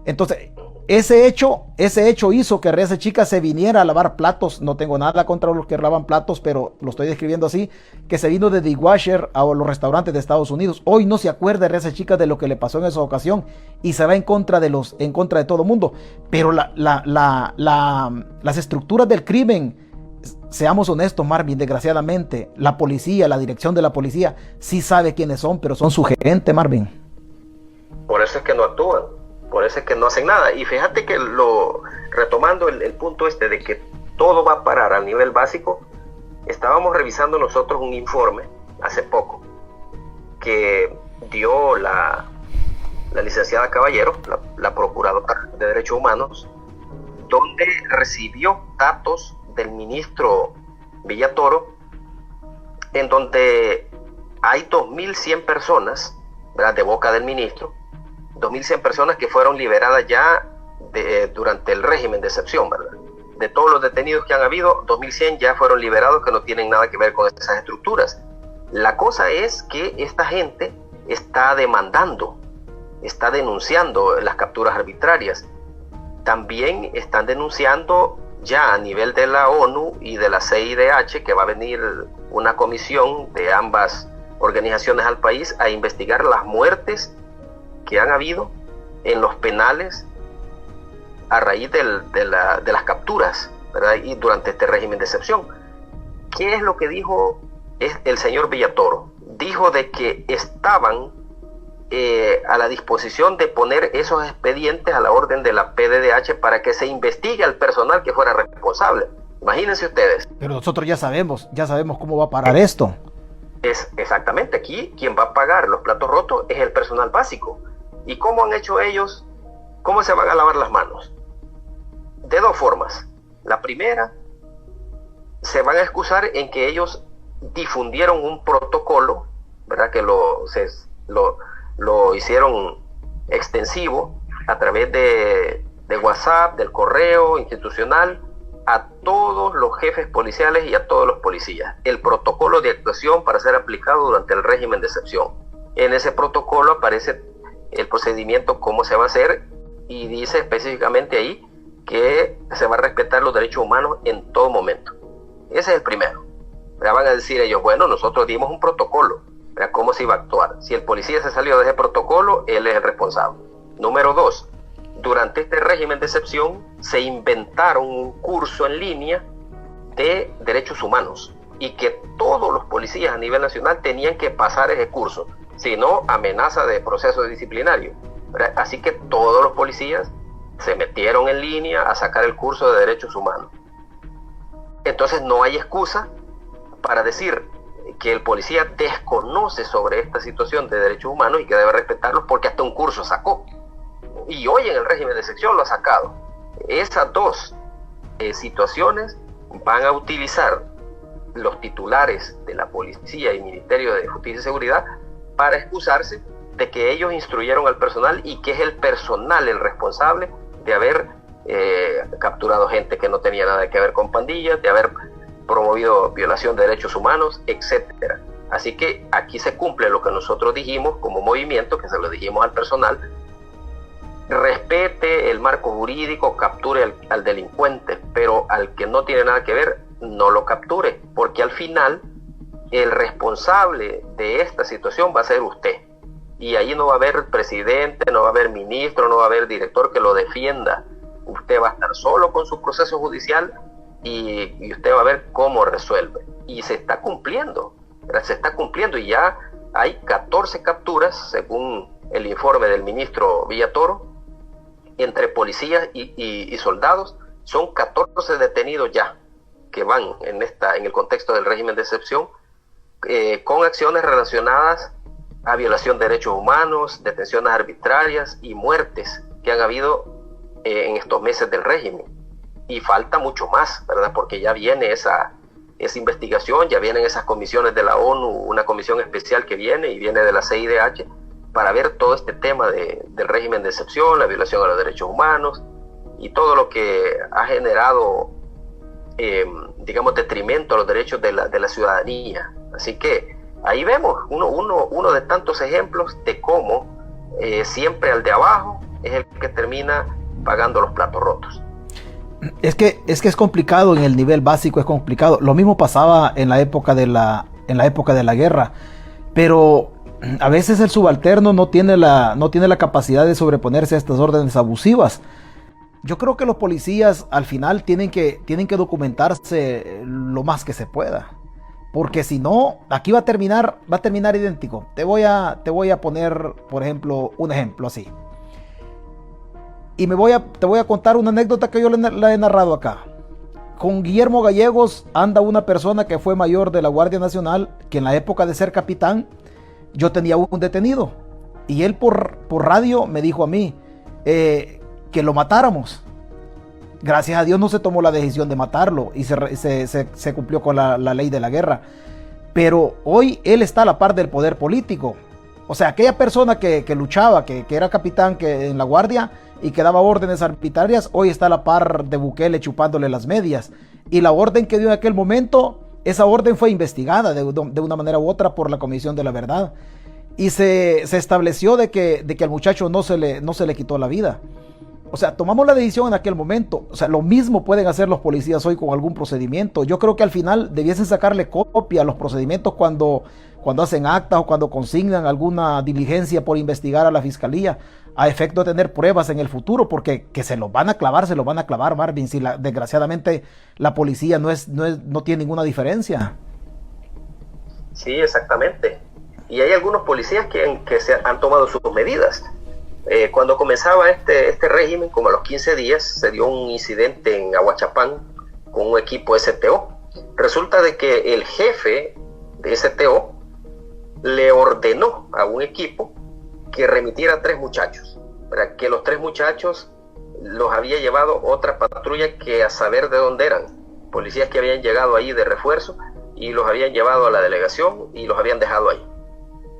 Speaker 2: Entonces, ese hecho hizo que Arreaza Chicas se viniera a lavar platos. No tengo nada contra los que lavan platos, pero lo estoy describiendo así, que se vino de dishwasher a los restaurantes de Estados Unidos. Hoy no se acuerda Arreaza Chicas de lo que le pasó en esa ocasión y se va en contra de todo el mundo. Pero las estructuras del crimen, seamos honestos, Marvin, desgraciadamente, la policía, la dirección de la policía, sí sabe quiénes son, pero son su gente, Marvin.
Speaker 3: Por eso es que no actúan, por eso es que no hacen nada. Y fíjate que retomando el punto de que todo va a parar al nivel básico, estábamos revisando nosotros un informe hace poco que dio la licenciada Caballero, la procuradora de Derechos Humanos, donde recibió datos del ministro Villatoro, en donde hay 2.100 personas, ¿verdad?, de boca del ministro, 2.100 personas que fueron liberadas ya durante el régimen de excepción, ¿verdad? De todos los detenidos que han habido, 2.100 ya fueron liberados, que no tienen nada que ver con esas estructuras. La cosa es que esta gente está demandando, está denunciando las capturas arbitrarias. También están denunciando ya a nivel de la ONU y de la CIDH, que va a venir una comisión de ambas organizaciones al país a investigar las muertes que han habido en los penales a raíz de las capturas, ¿verdad?, y durante este régimen de excepción. ¿Qué es lo que dijo el señor Villatoro? Dijo de que estaban a la disposición de poner esos expedientes a la orden de la PDDH para que se investigue al personal que fuera responsable. Imagínense ustedes.
Speaker 2: Pero nosotros ya sabemos cómo va a parar esto.
Speaker 3: Es exactamente, aquí quien va a pagar los platos rotos es el personal básico. ¿Y cómo han hecho ellos? ¿Cómo se van a lavar las manos? De dos formas. La primera, se van a excusar en que ellos difundieron un protocolo ¿verdad? Que lo hicieron extensivo a través de WhatsApp, del correo institucional, a todos los jefes policiales y a todos los policías. El protocolo de actuación para ser aplicado durante el régimen de excepción. En ese protocolo aparece el procedimiento, cómo se va a hacer, y dice específicamente ahí que se va a respetar los derechos humanos en todo momento. Ese es el primero. Ya van a decir ellos, bueno, nosotros dimos un protocolo, ¿verdad? ¿Cómo se iba a actuar? Si el policía se salió de ese protocolo, él es el responsable. Número 2, durante este régimen de excepción se inventaron un curso en línea de derechos humanos y que todos los policías a nivel nacional tenían que pasar ese curso, si no, amenaza de proceso disciplinario, ¿verdad? Así que todos los policías se metieron en línea a sacar el curso de derechos humanos. Entonces no hay excusa para decir que el policía desconoce sobre esta situación de derechos humanos y que debe respetarlos porque hasta un curso sacó. Y hoy en el régimen de excepción lo ha sacado. Esas dos situaciones van a utilizar los titulares de la policía y Ministerio de Justicia y Seguridad para excusarse de que ellos instruyeron al personal y que es el personal el responsable de haber capturado gente que no tenía nada que ver con pandillas, de haber promovido violación de derechos humanos, etcétera. Así que aquí se cumple lo que nosotros dijimos como movimiento, que se lo dijimos al personal: respete el marco jurídico, capture al delincuente, pero al que no tiene nada que ver, no lo capture, porque al final el responsable de esta situación va a ser usted. Y ahí no va a haber presidente, no va a haber ministro, no va a haber director que lo defienda. Usted va a estar solo con su proceso judicial y usted va a ver cómo resuelve. Y se está cumpliendo, y ya hay 14 capturas, según el informe del ministro Villatoro, entre policías y soldados. Son 14 detenidos ya, que van en el contexto del régimen de excepción, con acciones relacionadas a violación de derechos humanos, detenciones arbitrarias y muertes que han habido en estos meses del régimen. Y falta mucho más, ¿verdad? Porque ya viene esa investigación, ya vienen esas comisiones de la ONU, una comisión especial que viene de la CIDH, para ver todo este tema del régimen de excepción, la violación a los derechos humanos y todo lo que ha generado, detrimento a los derechos de la ciudadanía. Así que ahí vemos uno de tantos ejemplos de cómo siempre al de abajo es el que termina pagando los platos rotos.
Speaker 2: Es que es complicado, en el nivel básico es complicado. Lo mismo pasaba en la época de la guerra, pero a veces el subalterno no tiene la capacidad de sobreponerse a estas órdenes abusivas. Yo creo que los policías al final tienen que documentarse lo más que se pueda, porque si no, aquí va a terminar idéntico. Te voy a poner, por ejemplo, un ejemplo así. Y te voy a contar una anécdota que yo la he narrado acá. Con Guillermo Gallegos anda una persona que fue mayor de la Guardia Nacional, que en la época de ser capitán, yo tenía un detenido. Y él por radio me dijo a mí que lo matáramos. Gracias a Dios no se tomó la decisión de matarlo y se cumplió con la ley de la guerra. Pero hoy él está a la par del poder político. O sea, aquella persona que luchaba, que era capitán en la Guardia y que daba órdenes arbitrarias, hoy está a la par de Bukele chupándole las medias. Y la orden que dio en aquel momento, esa orden fue investigada de una manera u otra por la Comisión de la Verdad. Y se estableció de que al muchacho no se le quitó la vida. O sea, tomamos la decisión en aquel momento. O sea, lo mismo pueden hacer los policías hoy con algún procedimiento. Yo creo que al final debiesen sacarle copia a los procedimientos cuando hacen actas o cuando consignan alguna diligencia por investigar a la fiscalía, a efecto de tener pruebas en el futuro, porque que se los van a clavar, Marvin, si desgraciadamente la policía no tiene ninguna diferencia.
Speaker 3: Sí, exactamente. Y hay algunos policías que se han tomado sus medidas. Cuando comenzaba este régimen, como a los 15 días, se dio un incidente en Aguachapán con un equipo STO. Resulta de que el jefe de STO le ordenó a un equipo que remitiera a 3 muchachos, para que los 3 muchachos los había llevado otra patrulla que a saber de dónde eran, policías que habían llegado ahí de refuerzo y los habían llevado a la delegación y los habían dejado ahí.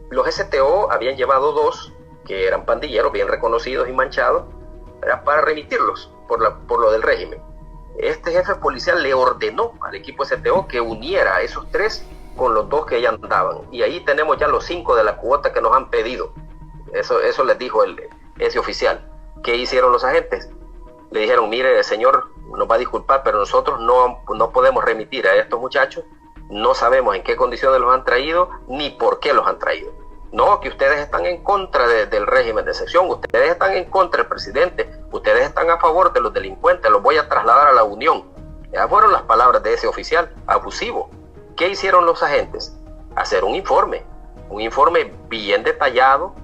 Speaker 3: los STO habían llevado 2 que eran pandilleros bien reconocidos y manchados, ¿verdad?, para remitirlos por lo del régimen. Este jefe policial le ordenó al equipo STO que uniera a esos 3 con los 2 que ya andaban, y ahí tenemos ya los 5 de la cuota que nos han pedido. Eso les dijo ese oficial. ¿Qué hicieron los agentes? Le dijeron: mire, señor, nos va a disculpar, pero nosotros no podemos remitir a estos muchachos, no sabemos en qué condiciones los han traído, ni por qué los han traído. No, que ustedes están en contra del régimen de excepción, ustedes están en contra del presidente, ustedes están a favor de los delincuentes, los voy a trasladar a la Unión. Ya fueron las palabras de ese oficial abusivo. ¿Qué hicieron los agentes? Hacer un informe bien detallado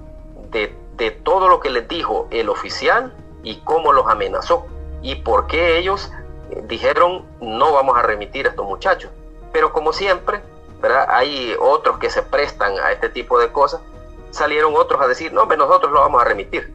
Speaker 3: de todo lo que les dijo el oficial y cómo los amenazó y por qué ellos dijeron: no vamos a remitir a estos muchachos. Pero como siempre, ¿verdad?, hay otros que se prestan a este tipo de cosas. Salieron otros a decir: no, nosotros lo vamos a remitir.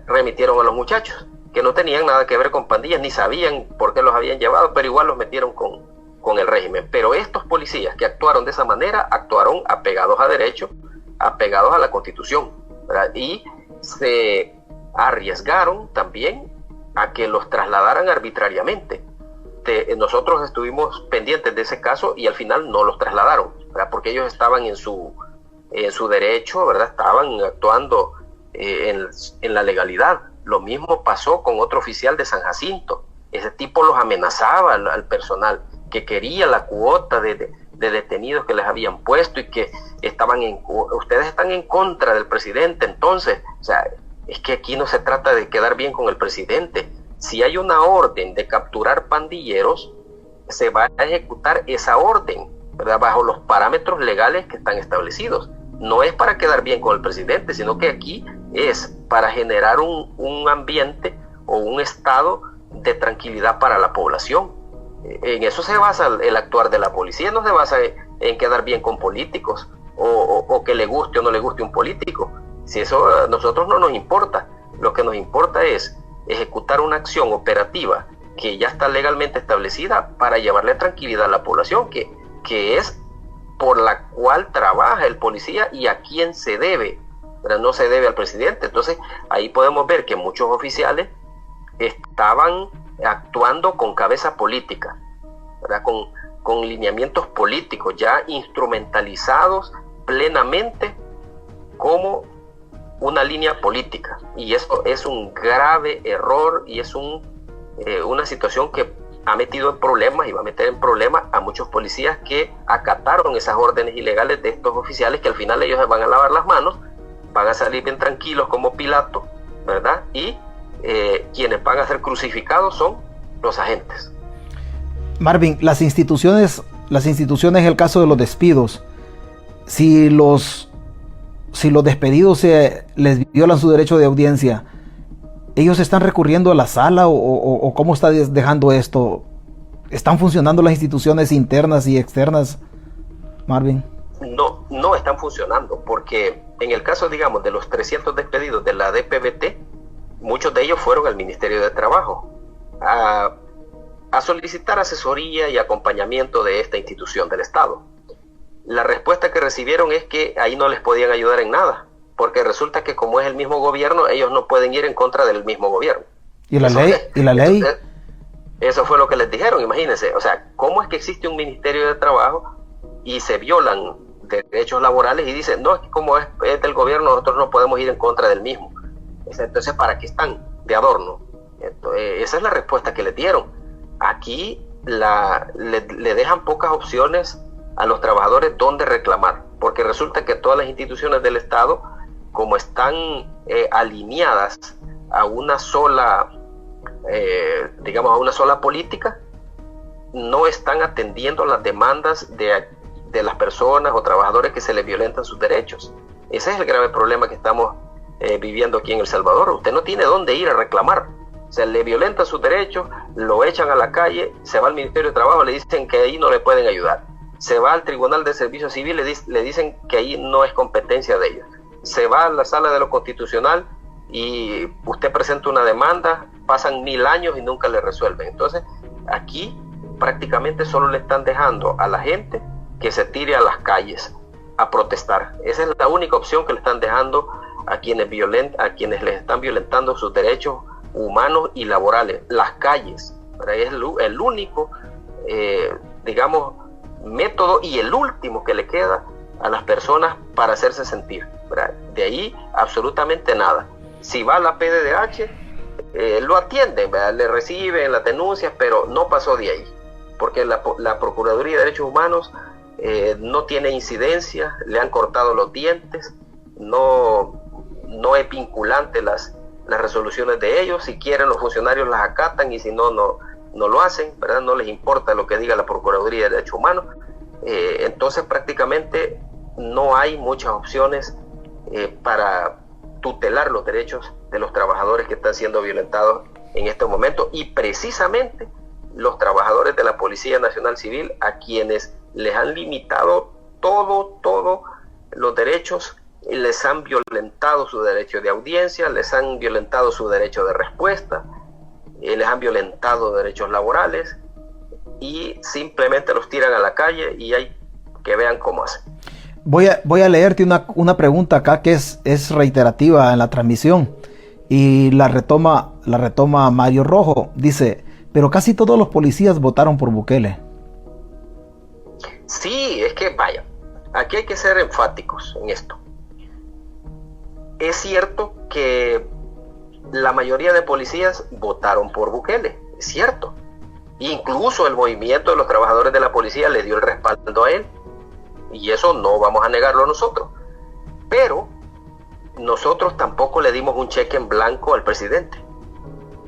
Speaker 3: Remitieron a los muchachos que no tenían nada que ver con pandillas, ni sabían por qué los habían llevado, pero igual los metieron con el régimen. Pero estos policías que actuaron de esa manera, actuaron apegados a derecho, apegados a la Constitución, ¿verdad?, y se arriesgaron también a que los trasladaran arbitrariamente. Nosotros estuvimos pendientes de ese caso y al final no los trasladaron, ¿verdad?, porque ellos estaban en su derecho, ¿verdad?, estaban actuando en la legalidad. Lo mismo pasó con otro oficial de San Jacinto. Ese tipo los amenazaba al personal, que quería la cuota de detenidos que les habían puesto y que ustedes están en contra del presidente. Entonces, o sea, es que aquí no se trata de quedar bien con el presidente. Si hay una orden de capturar pandilleros, se va a ejecutar esa orden, ¿verdad?, bajo los parámetros legales que están establecidos. No es para quedar bien con el presidente, sino que aquí es para generar un ambiente o un estado de tranquilidad para la población. En eso se basa el actuar de la policía, no se basa en quedar bien con políticos o que le guste o no le guste un político. Si eso a nosotros no nos importa, lo que nos importa es ejecutar una acción operativa que ya está legalmente establecida para llevarle tranquilidad a la población, que es por la cual trabaja el policía y a quién se debe, pero no se debe al presidente. Entonces ahí podemos ver que muchos oficiales estaban actuando con cabeza política, ¿verdad?, con lineamientos políticos ya instrumentalizados plenamente como una línea política, y eso es un grave error y es una situación que ha metido en problemas y va a meter en problemas a muchos policías que acataron esas órdenes ilegales de estos oficiales, que al final ellos se van a lavar las manos, van a salir bien tranquilos como Pilato, ¿verdad?, y quienes van a ser crucificados son los agentes.
Speaker 2: Marvin, las instituciones, el caso de los despidos, si los despedidos les violan su derecho de audiencia, ¿ellos están recurriendo a la sala o cómo está dejando esto? ¿Están funcionando las instituciones internas y externas, Marvin?
Speaker 3: No están funcionando, porque en el caso, digamos, de los 300 despedidos de la DPBT, muchos de ellos fueron al Ministerio de Trabajo a solicitar asesoría y acompañamiento de esta institución del Estado. La respuesta que recibieron es que ahí no les podían ayudar en nada, porque resulta que como es el mismo gobierno, ellos no pueden ir en contra del mismo gobierno. ¿Y la ley? Eso fue lo que les dijeron, imagínense. O sea, ¿cómo es que existe un Ministerio de Trabajo y se violan derechos laborales y dicen: no, es que como es del gobierno, nosotros no podemos ir en contra del mismo? Entonces, ¿para qué están de adorno? Esa es la respuesta que les dieron. Aquí le dejan pocas opciones a los trabajadores donde reclamar, porque resulta que todas las instituciones del Estado, como están alineadas a una sola, a una sola política, no están atendiendo las demandas de las personas o trabajadores que se les violentan sus derechos. Ese es el grave problema que estamos viviendo aquí en El Salvador. Usted no tiene dónde ir a reclamar. Se le violentan sus derechos, lo echan a la calle, se va al Ministerio de Trabajo, le dicen que ahí no le pueden ayudar. Se va al Tribunal de Servicio Civil, le dicen que ahí no es competencia de ellos. Se va a la Sala de lo Constitucional y usted presenta una demanda, pasan 1000 años y nunca le resuelven. Entonces, aquí prácticamente solo le están dejando a la gente que se tire a las calles a protestar. Esa es la única opción que le están dejando a quienes les están violentando sus derechos humanos y laborales, las calles. Es el único, digamos, método y el último que le queda a las personas para hacerse sentir, ¿verdad? De ahí absolutamente nada. Si va a la PDDH, lo atienden, ¿verdad? Le reciben las denuncias, pero no pasó de ahí, porque la Procuraduría de Derechos Humanos no tiene incidencia, le han cortado los dientes, no es vinculante las resoluciones de ellos. Si quieren, los funcionarios las acatan, y si no lo hacen, ¿verdad? No les importa lo que diga la Procuraduría de Derechos Humanos. Entonces prácticamente no hay muchas opciones para tutelar los derechos de los trabajadores que están siendo violentados en este momento, y precisamente los trabajadores de la Policía Nacional Civil, a quienes les han limitado todos los derechos, les han violentado su derecho de audiencia, les han violentado su derecho de respuesta, les han violentado derechos laborales, y simplemente los tiran a la calle, y hay que vean cómo hacen.
Speaker 2: Voy a leerte una pregunta acá que es reiterativa en la transmisión, y la retoma Mario Rojo. Dice: pero casi todos los policías votaron por Bukele.
Speaker 3: Sí, es que vaya, aquí hay que ser enfáticos en esto. Es cierto que la mayoría de policías votaron por Bukele, es cierto. Incluso el movimiento de los trabajadores de la policía le dio el respaldo a él, y eso no vamos a negarlo nosotros. Pero nosotros tampoco le dimos un cheque en blanco al presidente.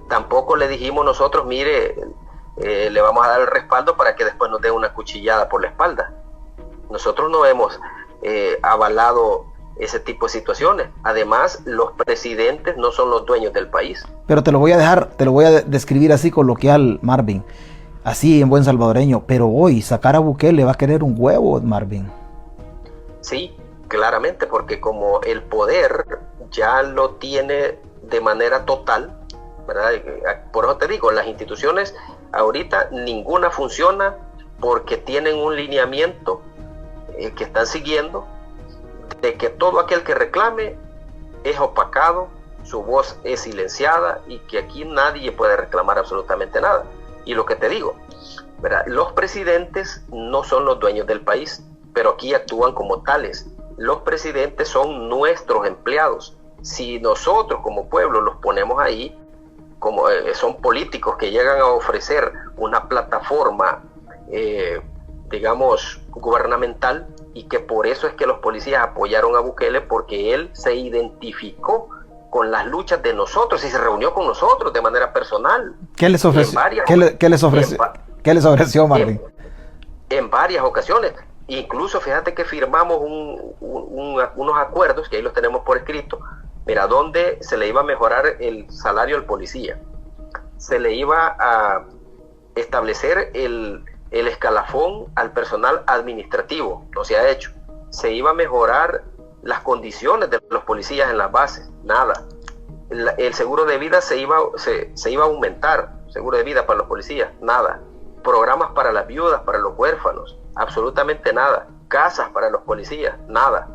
Speaker 3: Tampoco le dijimos nosotros: mire, le vamos a dar el respaldo para que después nos dé una cuchillada por la espalda. Nosotros no hemos avalado ese tipo de situaciones. Además, los presidentes no son los dueños del país.
Speaker 2: Pero te lo voy a describir así coloquial, Marvin, así en buen salvadoreño. Pero hoy sacar a Bukele va a querer un huevo, Marvin.
Speaker 3: Sí, claramente, porque como el poder ya lo tiene de manera total, ¿verdad? Por eso te digo, las instituciones ahorita ninguna funciona, porque tienen un lineamiento que están siguiendo, de que todo aquel que reclame es opacado, su voz es silenciada, y que aquí nadie puede reclamar absolutamente nada. Y lo que te digo, ¿verdad? Los presidentes no son los dueños del país, pero aquí actúan como tales. Los presidentes son nuestros empleados. Si nosotros como pueblo los ponemos ahí, como son políticos que llegan a ofrecer una plataforma, digamos, gubernamental, y que por eso es que los policías apoyaron a Bukele, porque él se identificó con las luchas de nosotros y se reunió con nosotros de manera personal.
Speaker 2: ¿Qué les ofreció? ¿Qué les ofreció, Marvin?
Speaker 3: En varias ocasiones. Incluso fíjate que firmamos unos acuerdos, que ahí los tenemos por escrito, mira, donde se le iba a mejorar el salario al policía, se le iba a establecer el escalafón al personal administrativo, no se ha hecho. Se iba a mejorar las condiciones de los policías en las bases, nada. El seguro de vida se iba a aumentar, seguro de vida para los policías, nada. Programas para las viudas, para los huérfanos, absolutamente nada. Casas para los policías, nada.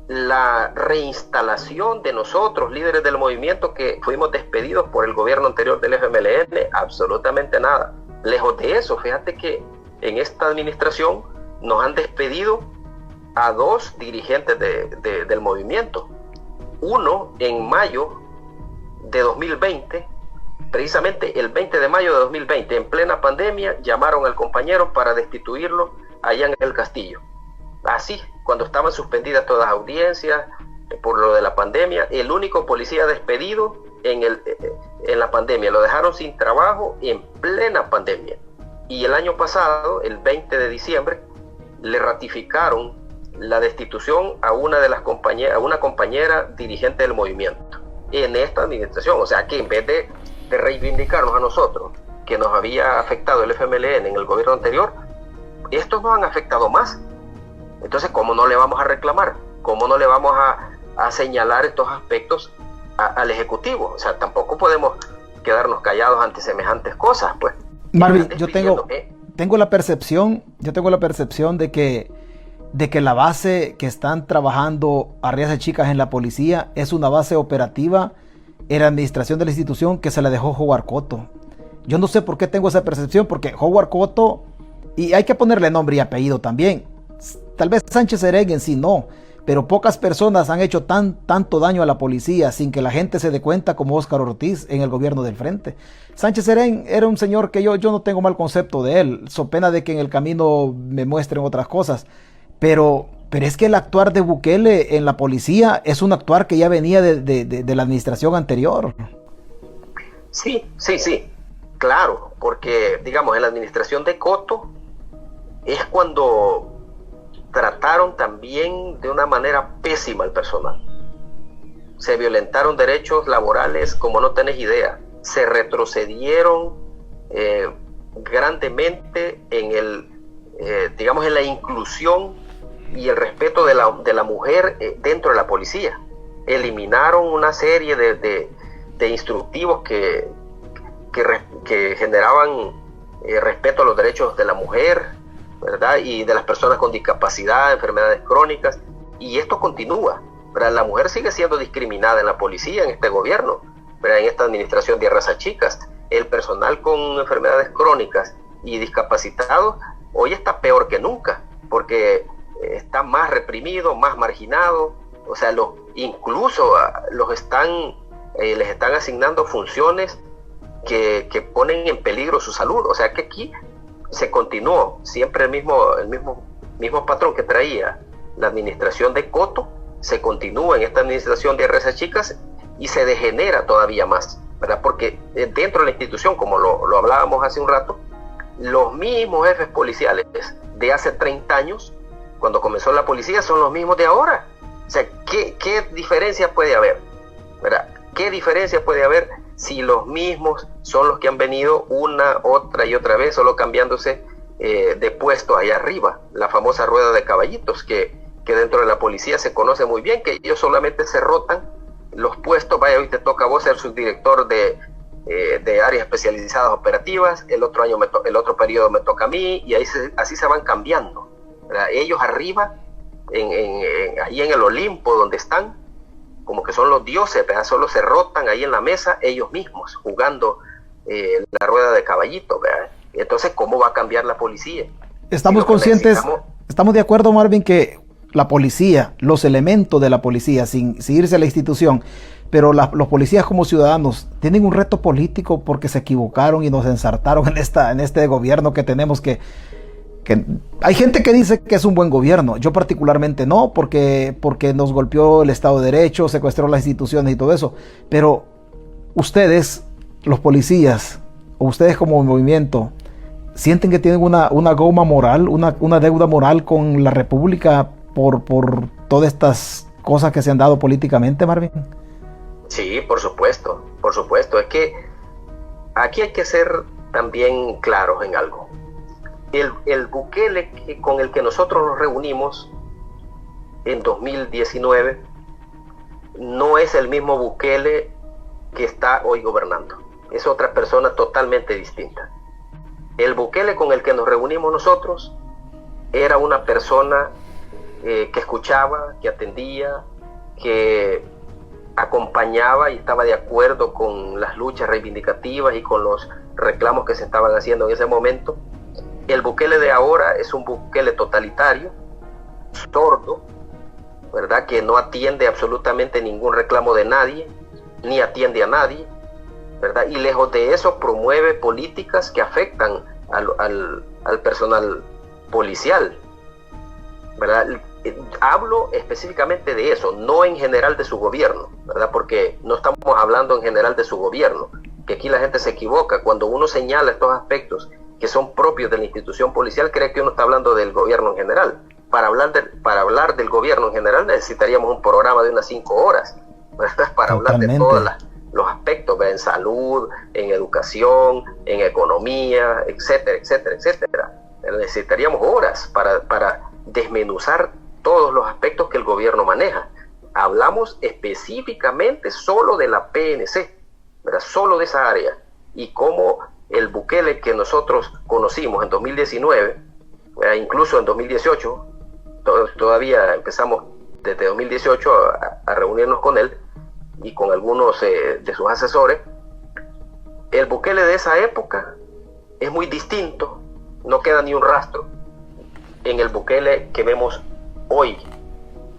Speaker 3: La reinstalación de nosotros, líderes del movimiento que fuimos despedidos por el gobierno anterior del FMLN, absolutamente nada. Lejos de eso, fíjate que en esta administración nos han despedido a 2 dirigentes del movimiento. Uno en mayo de 2020, precisamente el 20 de mayo de 2020, en plena pandemia, llamaron al compañero para destituirlo allá en el Castillo. Así, cuando estaban suspendidas todas las audiencias por lo de la pandemia, el único policía despedido en la pandemia, lo dejaron sin trabajo en plena pandemia. Y el año pasado, el 20 de diciembre, le ratificaron la destitución a una compañera dirigente del movimiento en esta administración. O sea que en vez de reivindicarnos a nosotros, que nos había afectado el FMLN en el gobierno anterior, estos nos han afectado más. Entonces, ¿cómo no le vamos a reclamar? ¿Cómo no le vamos a señalar estos aspectos al Ejecutivo? O sea, tampoco podemos quedarnos callados ante semejantes cosas, pues.
Speaker 2: Marvin, yo tengo la percepción de que de que la base que están trabajando Arriaza Chicas en la policía es una base operativa en la administración de la institución que se la dejó Howard Cotto. Yo no sé por qué tengo esa percepción, porque Howard Cotto, y hay que ponerle nombre y apellido también, tal vez Sánchez Serén en sí no, pero pocas personas han hecho tanto daño a la policía sin que la gente se dé cuenta como Óscar Ortiz en el gobierno del Frente. Sánchez Serén era un señor que yo no tengo mal concepto de él, so pena de que en el camino me muestren otras cosas, pero es que el actuar de Bukele en la policía es un actuar que ya venía de la administración anterior.
Speaker 3: Sí, claro, porque digamos en la administración de Cotto es cuando trataron también de una manera pésima al personal. Se violentaron derechos laborales como no tenés idea. Se retrocedieron grandemente en en la inclusión y el respeto de la mujer dentro de la policía. Eliminaron una serie de instructivos que generaban respeto a los derechos de la mujer, ¿verdad? Y de las personas con discapacidad, enfermedades crónicas, y esto continúa, ¿verdad? La mujer sigue siendo discriminada en la policía, en este gobierno, ¿verdad? En esta administración de Arriaza Chicas. El personal con enfermedades crónicas y discapacitados hoy está peor que nunca, porque está más reprimido, más marginado, o sea, incluso les están asignando funciones que ponen en peligro su salud. O sea que aquí se continuó siempre el mismo patrón que traía la administración de Cotto, se continúa en esta administración de Arriaza Chicas y se degenera todavía más, ¿verdad? Porque dentro de la institución, como lo hablábamos hace un rato, los mismos jefes policiales de hace 30 años, cuando comenzó la policía, son los mismos de ahora. O sea, ¿qué diferencia puede haber? ¿Verdad? ¿Qué diferencia puede haber si los mismos son los que han venido una, otra y otra vez, solo cambiándose de puesto allá arriba? La famosa rueda de caballitos que dentro de la policía se conoce muy bien, que ellos solamente se rotan los puestos. Vaya, hoy te toca a vos ser subdirector de áreas especializadas operativas, el otro periodo me toca a mí, y así se van cambiando, ¿verdad? Ellos arriba, ahí en el Olimpo donde están, como que son los dioses, ¿verdad? Solo se rotan ahí en la mesa ellos mismos, jugando la rueda de caballito, ¿verdad? Entonces, ¿cómo va a cambiar la policía?
Speaker 2: Estamos conscientes, estamos de acuerdo, Marvin, que la policía, los elementos de la policía, sin irse a la institución, pero los policías como ciudadanos tienen un reto político porque se equivocaron y nos ensartaron en este gobierno que tenemos, que hay gente que dice que es un buen gobierno. Yo particularmente no, porque nos golpeó el Estado de Derecho, secuestró las instituciones y todo eso. Pero ustedes, los policías, o ustedes como movimiento, ¿sienten que tienen una goma moral, una deuda moral con la República por todas estas cosas que se han dado políticamente, Marvin?
Speaker 3: Sí, por supuesto. Es que aquí hay que ser también claros en algo. El Bukele con el que nosotros nos reunimos en 2019 no es el mismo Bukele que está hoy gobernando. Es otra persona totalmente distinta. El Bukele con el que nos reunimos nosotros era una persona que escuchaba, que atendía, que acompañaba y estaba de acuerdo con las luchas reivindicativas y con los reclamos que se estaban haciendo en ese momento. El Bukele de ahora es un Bukele totalitario, sordo, ¿verdad? Que no atiende absolutamente ningún reclamo de nadie, ni atiende a nadie, ¿verdad? Y lejos de eso promueve políticas que afectan al personal policial, ¿verdad? Hablo específicamente de eso, no en general de su gobierno, ¿verdad? Porque no estamos hablando en general de su gobierno, que aquí la gente se equivoca. Cuando uno señala estos aspectos que son propios de la institución policial, cree que uno está hablando del gobierno en general. Para hablar del gobierno en general necesitaríamos un programa de unas 5 horas, ¿verdad? Para hablar de todos los aspectos, ¿verdad? En salud, en educación, en economía, etcétera, etcétera, etcétera. Necesitaríamos horas para desmenuzar todos los aspectos que el gobierno maneja. Hablamos específicamente solo de la PNC, ¿verdad? Solo de esa área, y cómo el Bukele que nosotros conocimos en 2019, incluso en 2018, todavía empezamos desde 2018 a reunirnos con él y con algunos de sus asesores. El Bukele de esa época es muy distinto, no queda ni un rastro en el Bukele que vemos hoy,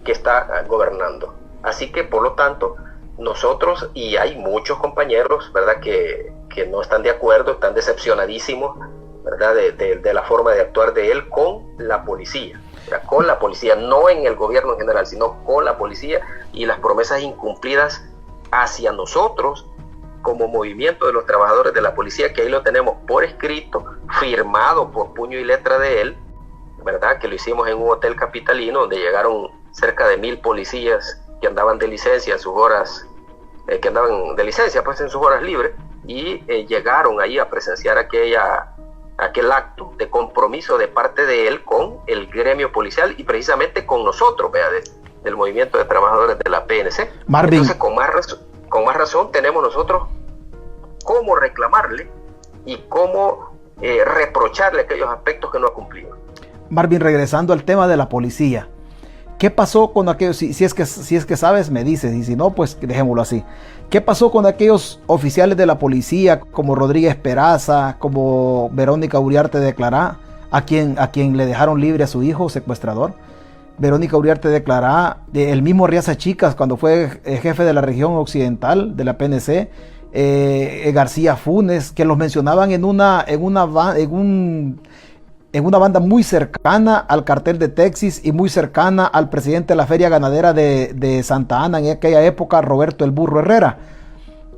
Speaker 3: que está gobernando. Así que, por lo tanto, nosotros, y hay muchos compañeros, ¿verdad?, que no están de acuerdo, están decepcionadísimos, ¿verdad?, de la forma de actuar de él con la policía, ¿verdad?, con la policía, no en el gobierno en general, sino con la policía, y las promesas incumplidas hacia nosotros como movimiento de los trabajadores de la policía, que ahí lo tenemos por escrito, firmado por puño y letra de él, ¿verdad?, que lo hicimos en un hotel capitalino donde llegaron cerca de 1,000 policías que andaban de licencia en sus horas, pues en sus horas libres, y llegaron ahí a presenciar aquel acto de compromiso de parte de él con el gremio policial y precisamente con nosotros, del movimiento de trabajadores de la PNC.
Speaker 2: Marvin.
Speaker 3: Entonces, con más razón tenemos nosotros cómo reclamarle y cómo reprocharle aquellos aspectos que no ha cumplido.
Speaker 2: Marvin, regresando al tema de la policía, ¿qué pasó con aquellos? Si es que sabes, me dices, y si no, pues dejémoslo así. ¿Qué pasó con aquellos oficiales de la policía como Rodríguez Peraza, como Verónica Uriarte de Clará, a quien le dejaron libre a su hijo secuestrador? Verónica Uriarte de Clará, el mismo Riaza Chicas cuando fue jefe de la región occidental de la PNC, García Funes, que los mencionaban en una banda muy cercana al cartel de Texas y muy cercana al presidente de la Feria Ganadera de Santa Ana en aquella época, Roberto el Burro Herrera.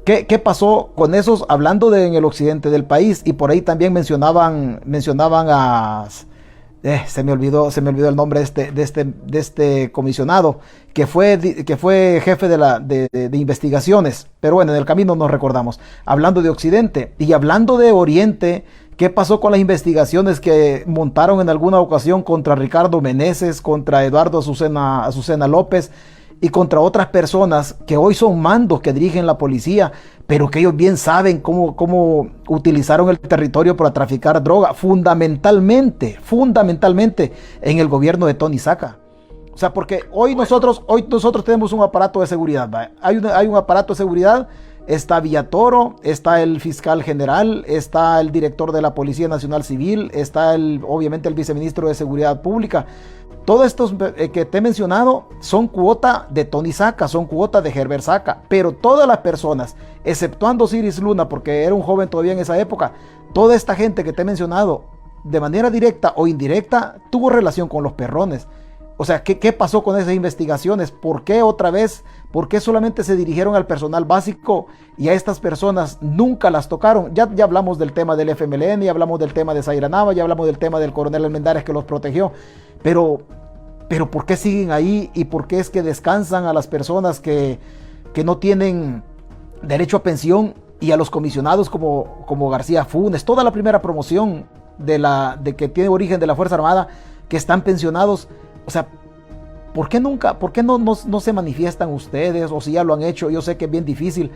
Speaker 2: ¿Qué pasó con esos? Hablando en el occidente del país, y por ahí también mencionaban a... se me olvidó el nombre de este comisionado que fue jefe de investigaciones, pero bueno, en el camino nos recordamos. Hablando de Occidente y hablando de Oriente, ¿qué pasó con las investigaciones que montaron en alguna ocasión contra Ricardo Meneses, contra Eduardo Azucena López y contra otras personas que hoy son mandos que dirigen la policía, pero que ellos bien saben cómo utilizaron el territorio para traficar droga, fundamentalmente en el gobierno de Tony Saca? O sea, porque hoy nosotros tenemos un aparato de seguridad, ¿va? Hay un aparato de seguridad. Está Villatoro, está el fiscal general, está el director de la Policía Nacional Civil, está obviamente el viceministro de Seguridad Pública. Todos estos que te he mencionado son cuota de Tony Saca, son cuota de Herbert Saca, pero todas las personas, exceptuando Ciris Luna, porque era un joven todavía en esa época, toda esta gente que te he mencionado, de manera directa o indirecta, tuvo relación con los perrones. O sea, ¿qué pasó con esas investigaciones? ¿Por qué otra vez? ¿Por qué solamente se dirigieron al personal básico y a estas personas nunca las tocaron? Ya hablamos del tema del FMLN, ya hablamos del tema de Zaira Nava, ya hablamos del tema del coronel Almendares que los protegió. Pero ¿por qué siguen ahí? ¿Y por qué es que descansan a las personas que no tienen derecho a pensión y a los comisionados como García Funes? Toda la primera promoción de que tiene origen de la Fuerza Armada, que están pensionados. O sea, ¿por qué no se manifiestan ustedes? O si ya lo han hecho, yo sé que es bien difícil,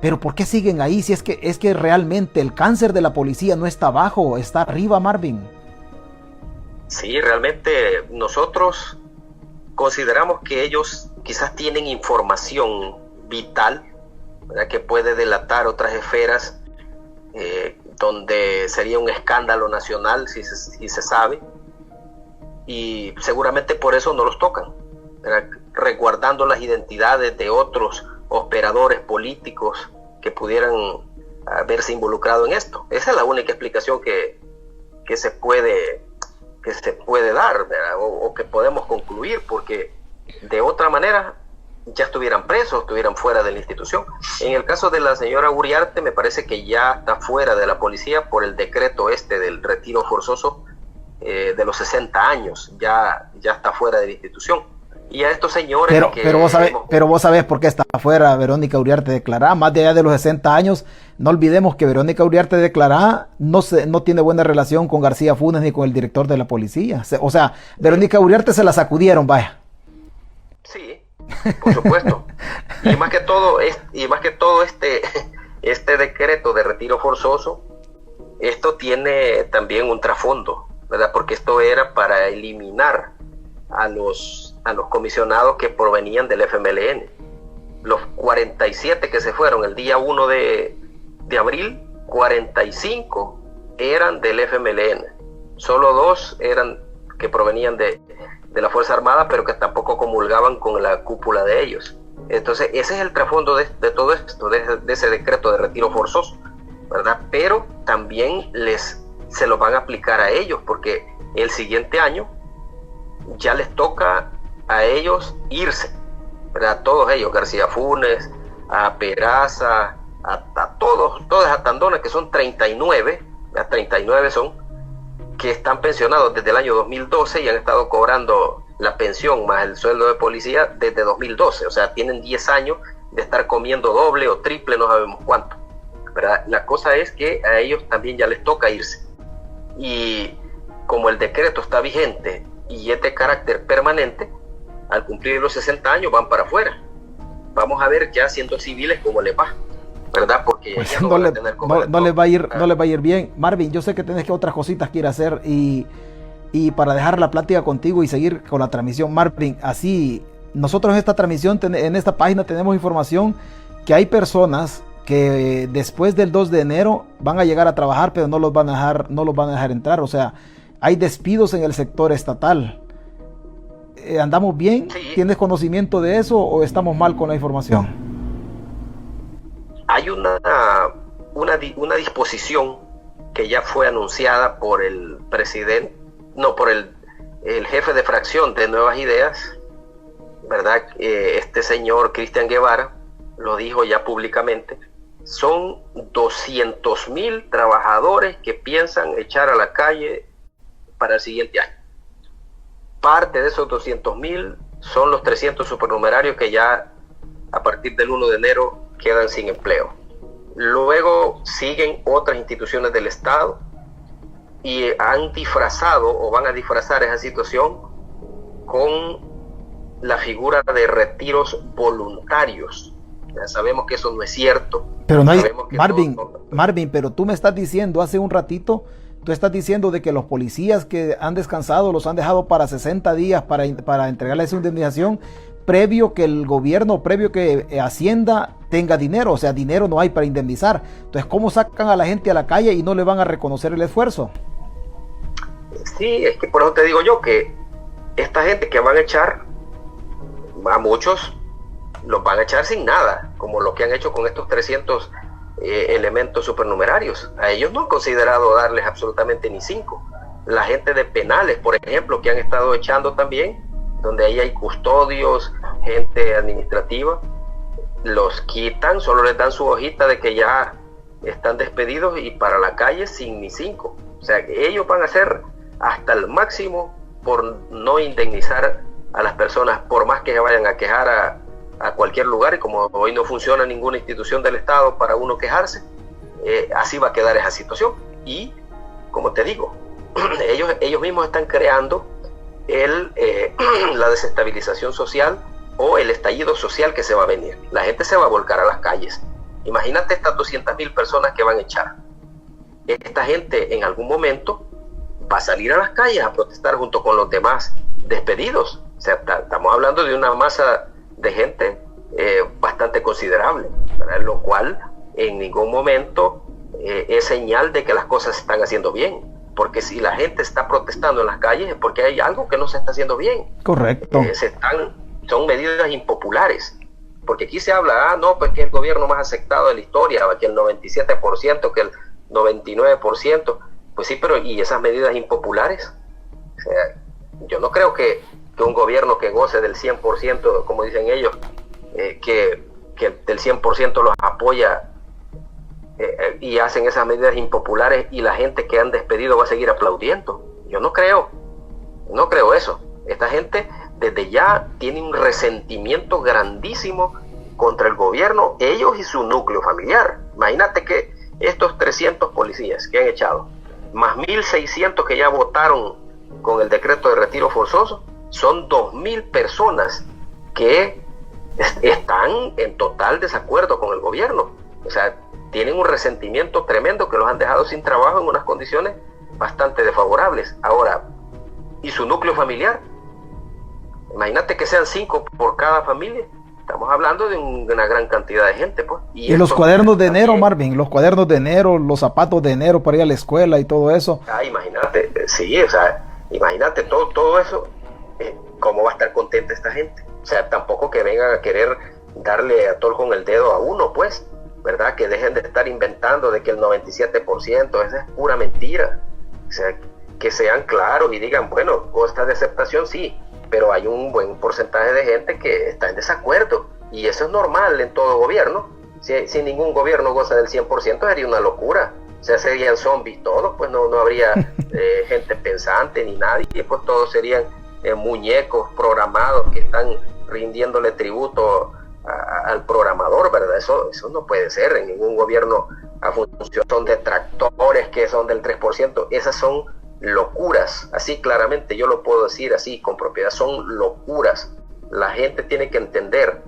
Speaker 2: pero ¿por qué siguen ahí? Si es que realmente el cáncer de la policía no está abajo, está arriba, Marvin.
Speaker 3: Sí, realmente nosotros consideramos que ellos quizás tienen información vital, ¿verdad?, que puede delatar otras esferas, donde sería un escándalo nacional si se sabe. Y seguramente por eso no los tocan, resguardando las identidades de otros operadores políticos que pudieran verse involucrados en esto. Esa es la única explicación que se puede dar, ¿verdad?, o que podemos concluir, porque de otra manera ya estuvieran presos, estuvieran fuera de la institución. En el caso de la señora Uriarte, me parece que ya está fuera de la policía por el decreto del retiro forzoso de los 60 años, ya está fuera de la institución. Y a estos señores
Speaker 2: pero vos sabés por qué está afuera Verónica Uriarte de Clará, más allá de los 60 años. No olvidemos que Verónica Uriarte de Clará no tiene buena relación con García Funes ni con el director de la policía. O sea, Verónica Uriarte se la sacudieron, vaya.
Speaker 3: Sí, por supuesto. y más que todo este decreto de retiro forzoso, esto tiene también un trasfondo, ¿verdad?, porque esto era para eliminar a los comisionados que provenían del FMLN. Los 47 que se fueron el día 1 de abril, 45 eran del FMLN. Solo 2 eran que provenían de la Fuerza Armada, pero que tampoco comulgaban con la cúpula de ellos. Entonces, ese es el trasfondo de todo esto, de ese decreto de retiro forzoso, ¿verdad? Pero también se lo van a aplicar a ellos, porque el siguiente año ya les toca a ellos irse, ¿verdad? Todos ellos, García Funes, a Peraza, a todas a Tandona, que son 39, las 39 son, que están pensionados desde el año 2012 y han estado cobrando la pensión más el sueldo de policía desde 2012, o sea, tienen 10 años de estar comiendo doble o triple, no sabemos cuánto, ¿verdad? La cosa es que a ellos también ya les toca irse, y como el decreto está vigente y es de carácter permanente, al cumplir los 60 años van para afuera. Vamos a ver ya siendo civiles cómo les va, ¿verdad? Porque
Speaker 2: pues
Speaker 3: ya
Speaker 2: no les va a ir bien. Marvin, yo sé que tenés que otras cositas que ir a hacer, y para dejar la plática contigo y seguir con la transmisión, Marvin, así nosotros en esta transmisión, en esta página tenemos información que hay personas que después del 2 de enero van a llegar a trabajar, pero no los van a dejar entrar. O sea, hay despidos en el sector estatal. ¿Andamos bien? Sí. ¿Tienes conocimiento de eso o estamos mal con la información?
Speaker 3: Hay una disposición que ya fue anunciada por el presidente, por el jefe de fracción de Nuevas Ideas, ¿verdad? Este señor Cristian Guevara lo dijo ya públicamente. Son 200,000 trabajadores que piensan echar a la calle para el siguiente año. Parte de esos 200,000 son los 300 supernumerarios que ya a partir del 1 de enero quedan sin empleo. Luego siguen otras instituciones del Estado y han disfrazado o van a disfrazar esa situación con la figura de retiros voluntarios. Ya sabemos que eso no es cierto.
Speaker 2: Pero no hay, Marvin, pero tú me estás diciendo hace un ratito, tú estás diciendo de que los policías que han descansado los han dejado para 60 días para entregarles su indemnización, previo que el gobierno, previo que Hacienda tenga dinero. O sea, dinero no hay para indemnizar. Entonces, ¿cómo sacan a la gente a la calle y no le van a reconocer el esfuerzo?
Speaker 3: Sí, es que por eso te digo yo que esta gente que van a echar, a muchos los van a echar sin nada, como lo que han hecho con estos 300 elementos supernumerarios. A ellos no han considerado darles absolutamente ni 5. La gente de penales, por ejemplo, que han estado echando también, donde ahí hay custodios, gente administrativa, los quitan, solo les dan su hojita de que ya están despedidos y para la calle sin ni 5. O sea, que ellos van a hacer hasta el máximo por no indemnizar a las personas, por más que se vayan a quejar a cualquier lugar, y como hoy no funciona ninguna institución del Estado para uno quejarse, así va a quedar esa situación. Y como te digo, ellos mismos están creando la desestabilización social o el estallido social que se va a venir. La gente se va a volcar a las calles. Imagínate estas 200,000 personas que van a echar. Esta gente en algún momento va a salir a las calles a protestar junto con los demás despedidos. O sea, estamos hablando de una masa de gente bastante considerable, ¿verdad? Lo cual en ningún momento es señal de que las cosas se están haciendo bien, porque si la gente está protestando en las calles es porque hay algo que no se está haciendo bien.
Speaker 2: Correcto.
Speaker 3: Son medidas impopulares, porque aquí se habla, no, pues que el gobierno más aceptado de la historia, que el 97%, que el 99%, pues sí, pero ¿y esas medidas impopulares? O sea, yo no creo que un gobierno que goce del 100%, como dicen ellos, que del 100% los apoya y hacen esas medidas impopulares y la gente que han despedido va a seguir aplaudiendo. Yo no creo eso. Esta gente desde ya tiene un resentimiento grandísimo contra el gobierno, ellos y su núcleo familiar. Imagínate que estos 300 policías que han echado, más 1,600 que ya votaron con el decreto de retiro forzoso, son 2,000 personas que están en total desacuerdo con el gobierno. O sea, tienen un resentimiento tremendo que los han dejado sin trabajo en unas condiciones bastante desfavorables. Ahora, ¿y su núcleo familiar? Imagínate que sean 5 por cada familia. Estamos hablando de una gran cantidad de gente, pues.
Speaker 2: Y los cuadernos de enero, Marvin, los cuadernos de enero, los zapatos de enero para ir a la escuela y todo eso.
Speaker 3: Imagínate, sí, o sea, imagínate todo eso, cómo va a estar contenta esta gente. O sea, tampoco que vengan a querer darle a tol con el dedo a uno, pues, ¿verdad? Que dejen de estar inventando de que el 97%, esa es pura mentira. O sea, que sean claros y digan, bueno, costas de aceptación sí, pero hay un buen porcentaje de gente que está en desacuerdo, y eso es normal en todo gobierno. Si ningún gobierno goza del 100%, sería una locura. O sea, serían zombies todos, pues no habría gente pensante ni nadie, pues todos serían muñecos programados que están rindiéndole tributo al programador, ¿verdad? Eso no puede ser. En ningún gobierno a función son detractores que son del 3%, esas son locuras, así claramente yo lo puedo decir así con propiedad, son locuras. La gente tiene que entender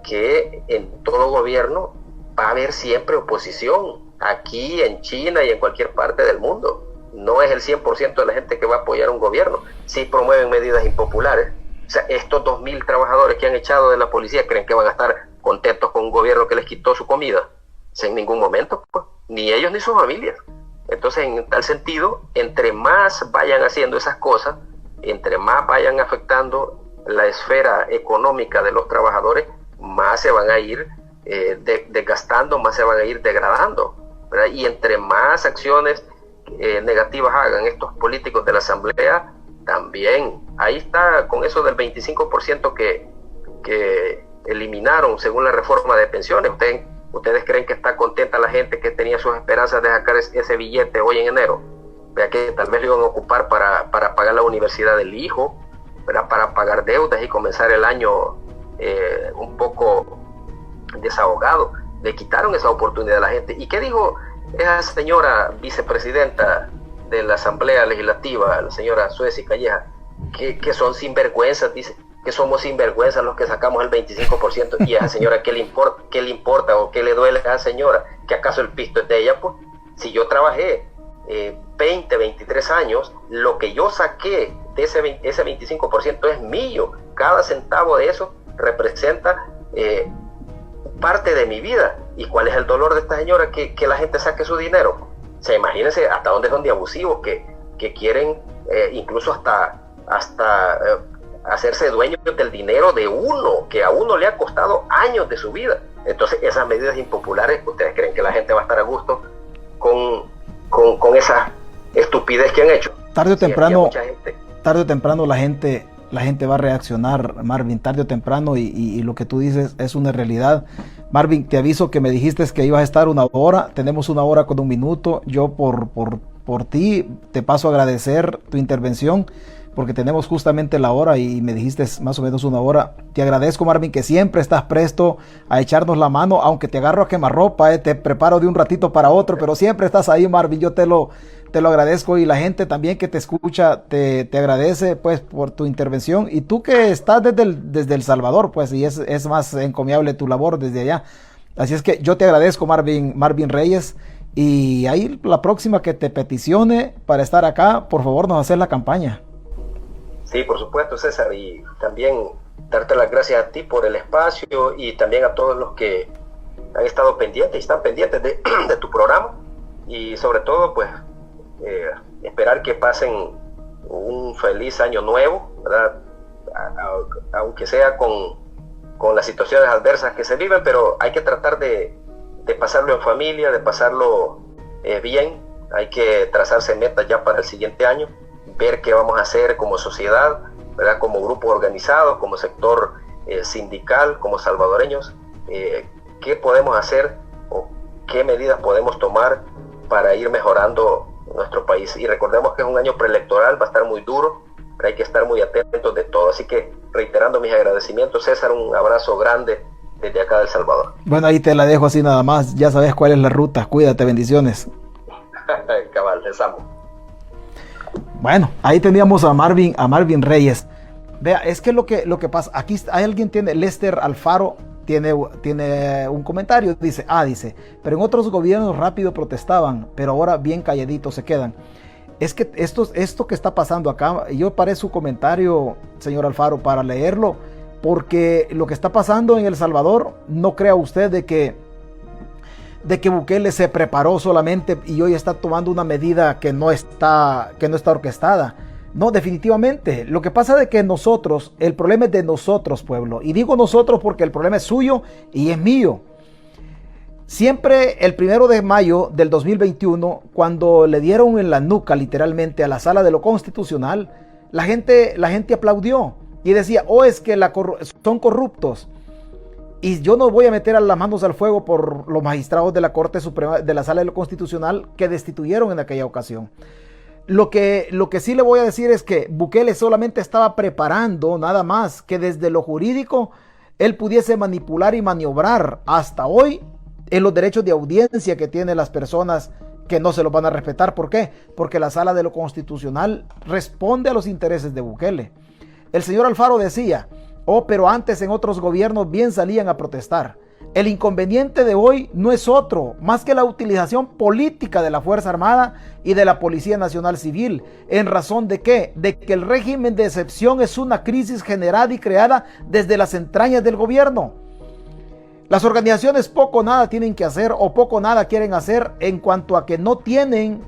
Speaker 3: que en todo gobierno va a haber siempre oposición, aquí en China y en cualquier parte del mundo. No es el 100% de la gente que va a apoyar un gobierno. Sí promueven medidas impopulares. O sea, estos 2,000 trabajadores que han echado de la policía, ¿creen que van a estar contentos con un gobierno que les quitó su comida? O sea, en ningún momento, pues, ni ellos ni sus familias. Entonces, en tal sentido, entre más vayan haciendo esas cosas, entre más vayan afectando la esfera económica de los trabajadores, más se van a ir desgastando, más se van a ir degradando, ¿verdad? Y entre más acciones negativas hagan estos políticos de la Asamblea, también, ahí está con eso del 25% que eliminaron según la reforma de pensiones. ¿Ustedes creen que está contenta la gente que tenía sus esperanzas de sacar ese billete hoy en enero? Vea que tal vez lo iban a ocupar para pagar la universidad del hijo, ¿verdad? Para pagar deudas y comenzar el año un poco desahogado. Le quitaron esa oportunidad a la gente. ¿Y qué dijo esa señora vicepresidenta de la Asamblea Legislativa, la señora Sueci Calleja? Que son sinvergüenzas, dice, que somos sinvergüenzas los que sacamos el 25%, y a esa señora ¿qué le importa o qué le duele a esa señora? ¿Que acaso el pisto es de ella? Pues si yo trabajé 23 años, lo que yo saqué de ese 25% es mío. Cada centavo de eso representa parte de mi vida. ¿Y cuál es el dolor de esta señora? Que la gente saque su dinero. O sea, imagínense hasta dónde son de abusivos, que quieren incluso hasta hacerse dueños del dinero de uno, que a uno le ha costado años de su vida. Entonces, esas medidas impopulares, ¿ustedes creen que la gente va a estar a gusto con esa estupidez que han hecho?
Speaker 2: Tarde o temprano la gente va a reaccionar, Marvin, tarde o temprano, y lo que tú dices es una realidad. Marvin, te aviso que me dijiste que ibas a estar 1 hora, tenemos 1 hora con 1 minuto. Yo por ti te paso a agradecer tu intervención, porque tenemos justamente la hora y me dijiste más o menos 1 hora. Te agradezco, Marvin, que siempre estás presto a echarnos la mano, aunque te agarro a quemarropa, te preparo de un ratito para otro, pero siempre estás ahí, Marvin. Yo te lo agradezco, y la gente también que te escucha te agradece, pues, por tu intervención, y tú que estás desde El Salvador, pues, y es más encomiable tu labor desde allá. Así es que yo te agradezco, Marvin Reyes, y ahí la próxima que te peticione para estar acá, por favor, nos haces la campaña.
Speaker 3: Sí, por supuesto, César, y también darte las gracias a ti por el espacio, y también a todos los que han estado pendientes y están pendientes de tu programa, y sobre todo, pues, esperar que pasen un feliz año nuevo, ¿verdad? Aunque sea con las situaciones adversas que se viven, pero hay que tratar de pasarlo en familia, de pasarlo bien. Hay que trazarse metas ya para el siguiente año, ver qué vamos a hacer como sociedad, ¿verdad? Como grupo organizado, como sector sindical, como salvadoreños, qué podemos hacer o qué medidas podemos tomar para ir mejorando nuestro país. Y recordemos que es un año preelectoral, va a estar muy duro, pero hay que estar muy atentos de todo. Así que, reiterando mis agradecimientos, César, un abrazo grande desde acá de El Salvador.
Speaker 2: Bueno, ahí te la dejo así nada más, ya sabes cuál es la ruta. Cuídate, bendiciones.
Speaker 3: Cabal, les amo.
Speaker 2: Bueno, ahí teníamos a Marvin Reyes. Vea, es que lo que pasa, aquí hay alguien, Lester Alfaro tiene un comentario, dice, pero en otros gobiernos rápido protestaban, pero ahora bien calladitos se quedan. Es que esto que está pasando acá, yo paré su comentario, señor Alfaro, para leerlo, porque lo que está pasando en El Salvador, no crea usted de que Bukele se preparó solamente y hoy está tomando una medida que no está orquestada. No, definitivamente. Lo que pasa es que nosotros, el problema es de nosotros, pueblo. Y digo nosotros porque el problema es suyo y es mío. Siempre el 1 de mayo del 2021, cuando le dieron en la nuca literalmente a la Sala de lo Constitucional, la gente aplaudió y decía, es que son corruptos. Y yo no voy a meter las manos al fuego por los magistrados de la Corte Suprema, de la Sala de lo Constitucional, que destituyeron en aquella ocasión. Lo que sí le voy a decir es que Bukele solamente estaba preparando nada más que desde lo jurídico él pudiese manipular y maniobrar hasta hoy en los derechos de audiencia que tienen las personas que no se los van a respetar. ¿Por qué? Porque la Sala de lo Constitucional responde a los intereses de Bukele. El señor Alfaro decía, pero antes en otros gobiernos bien salían a protestar. El inconveniente de hoy no es otro, más que la utilización política de la Fuerza Armada y de la Policía Nacional Civil. ¿En razón de qué? De que el régimen de excepción es una crisis generada y creada desde las entrañas del gobierno. Las organizaciones poco o nada tienen que hacer o poco o nada quieren hacer en cuanto a que no tienen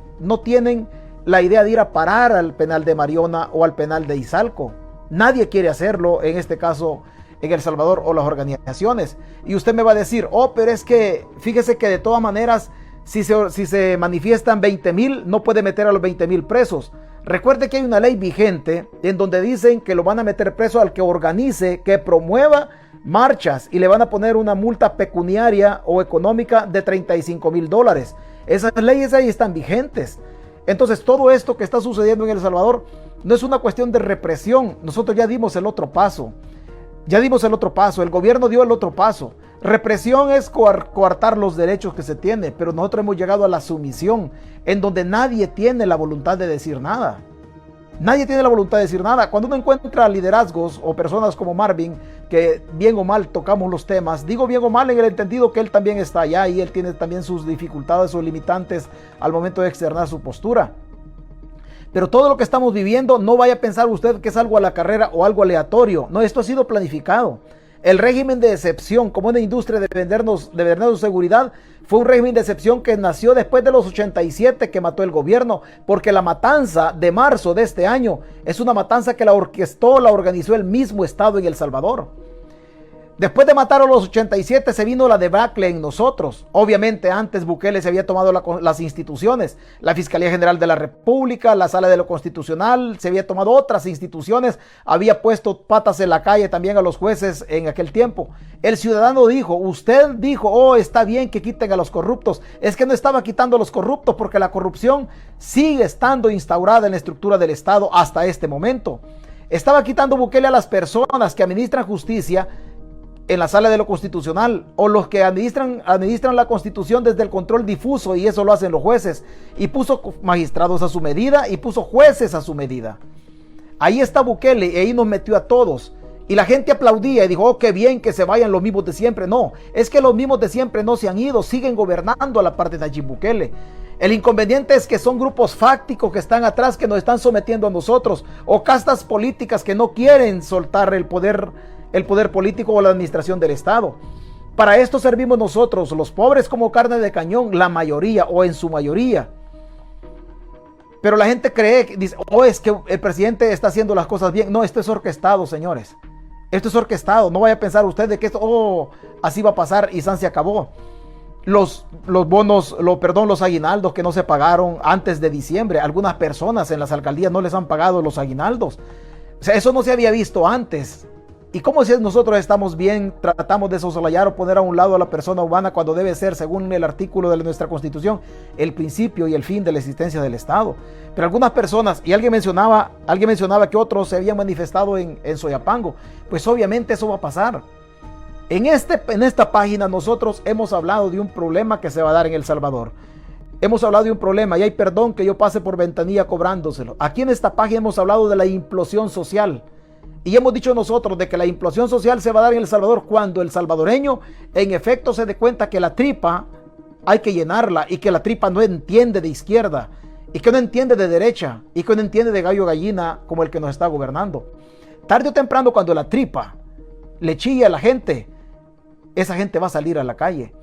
Speaker 2: la idea de ir a parar al penal de Mariona o al penal de Izalco. Nadie quiere hacerlo, en este caso en El Salvador, o las organizaciones. Y usted me va a decir, pero es que fíjese que de todas maneras, si se manifiestan 20,000, no puede meter a los 20,000 presos. Recuerde que hay una ley vigente en donde dicen que lo van a meter preso al que organice, que promueva marchas, y le van a poner una multa pecuniaria o económica de $35,000. Esas leyes ahí están vigentes. Entonces todo esto que está sucediendo en El Salvador no es una cuestión de represión. Nosotros ya dimos el otro paso. El gobierno dio el otro paso. Represión es coartar los derechos que se tiene, pero nosotros hemos llegado a la sumisión, en donde nadie tiene la voluntad de decir nada. Cuando uno encuentra liderazgos o personas como Marvin, que bien o mal tocamos los temas, digo bien o mal en el entendido que él también está allá y él tiene también sus dificultades, sus limitantes al momento de externar su postura. Pero todo lo que estamos viviendo, no vaya a pensar usted que es algo a la carrera o algo aleatorio. No, esto ha sido planificado. El régimen de excepción, como una industria de vendernos seguridad, fue un régimen de excepción que nació después de los 87 que mató el gobierno, porque la matanza de marzo de este año es una matanza que la organizó el mismo Estado en El Salvador. Después de matar a los 87 se vino la debacle en nosotros. Obviamente antes Bukele se había tomado las instituciones, la Fiscalía General de la República, la Sala de lo Constitucional, se había tomado otras instituciones, había puesto patas en la calle también a los jueces en aquel tiempo. El ciudadano dijo, usted dijo, está bien que quiten a los corruptos. Es que no estaba quitando a los corruptos porque la corrupción sigue estando instaurada en la estructura del Estado hasta este momento. Estaba quitando Bukele a las personas que administran justicia en la Sala de lo Constitucional, o los que administran la Constitución desde el control difuso, y eso lo hacen los jueces, y puso magistrados a su medida y puso jueces a su medida. Ahí está Bukele y ahí nos metió a todos, y la gente aplaudía y dijo, qué bien que se vayan los mismos de siempre. No, es que los mismos de siempre no se han ido, siguen gobernando a la par de Nayib Bukele. El inconveniente es que son grupos fácticos que están atrás, que nos están sometiendo a nosotros, o castas políticas que no quieren soltar el poder político o la administración del Estado. Para esto servimos nosotros, los pobres, como carne de cañón, la mayoría o en su mayoría. Pero la gente cree, dice, es que el presidente está haciendo las cosas bien. No, esto es orquestado, señores. Esto es orquestado. No vaya a pensar usted de que esto, así va a pasar y se acabó. Los bonos, los aguinaldos que no se pagaron antes de diciembre. Algunas personas en las alcaldías no les han pagado los aguinaldos. O sea, eso no se había visto antes. ¿Y cómo si nosotros estamos bien, tratamos de soslayar o poner a un lado a la persona humana cuando debe ser, según el artículo de nuestra Constitución, el principio y el fin de la existencia del Estado? Pero algunas personas, y alguien mencionaba que otros se habían manifestado en Soyapango, pues obviamente eso va a pasar. En esta página nosotros hemos hablado de un problema que se va a dar en El Salvador. Hemos hablado de un problema y hay perdón que yo pase por ventanilla cobrándoselo. Aquí en esta página hemos hablado de la implosión social. Y hemos dicho nosotros de que la implosión social se va a dar en El Salvador cuando el salvadoreño en efecto se dé cuenta que la tripa hay que llenarla y que la tripa no entiende de izquierda y que no entiende de derecha y que no entiende de gallo gallina como el que nos está gobernando. Tarde o temprano, cuando la tripa le chille a la gente, esa gente va a salir a la calle.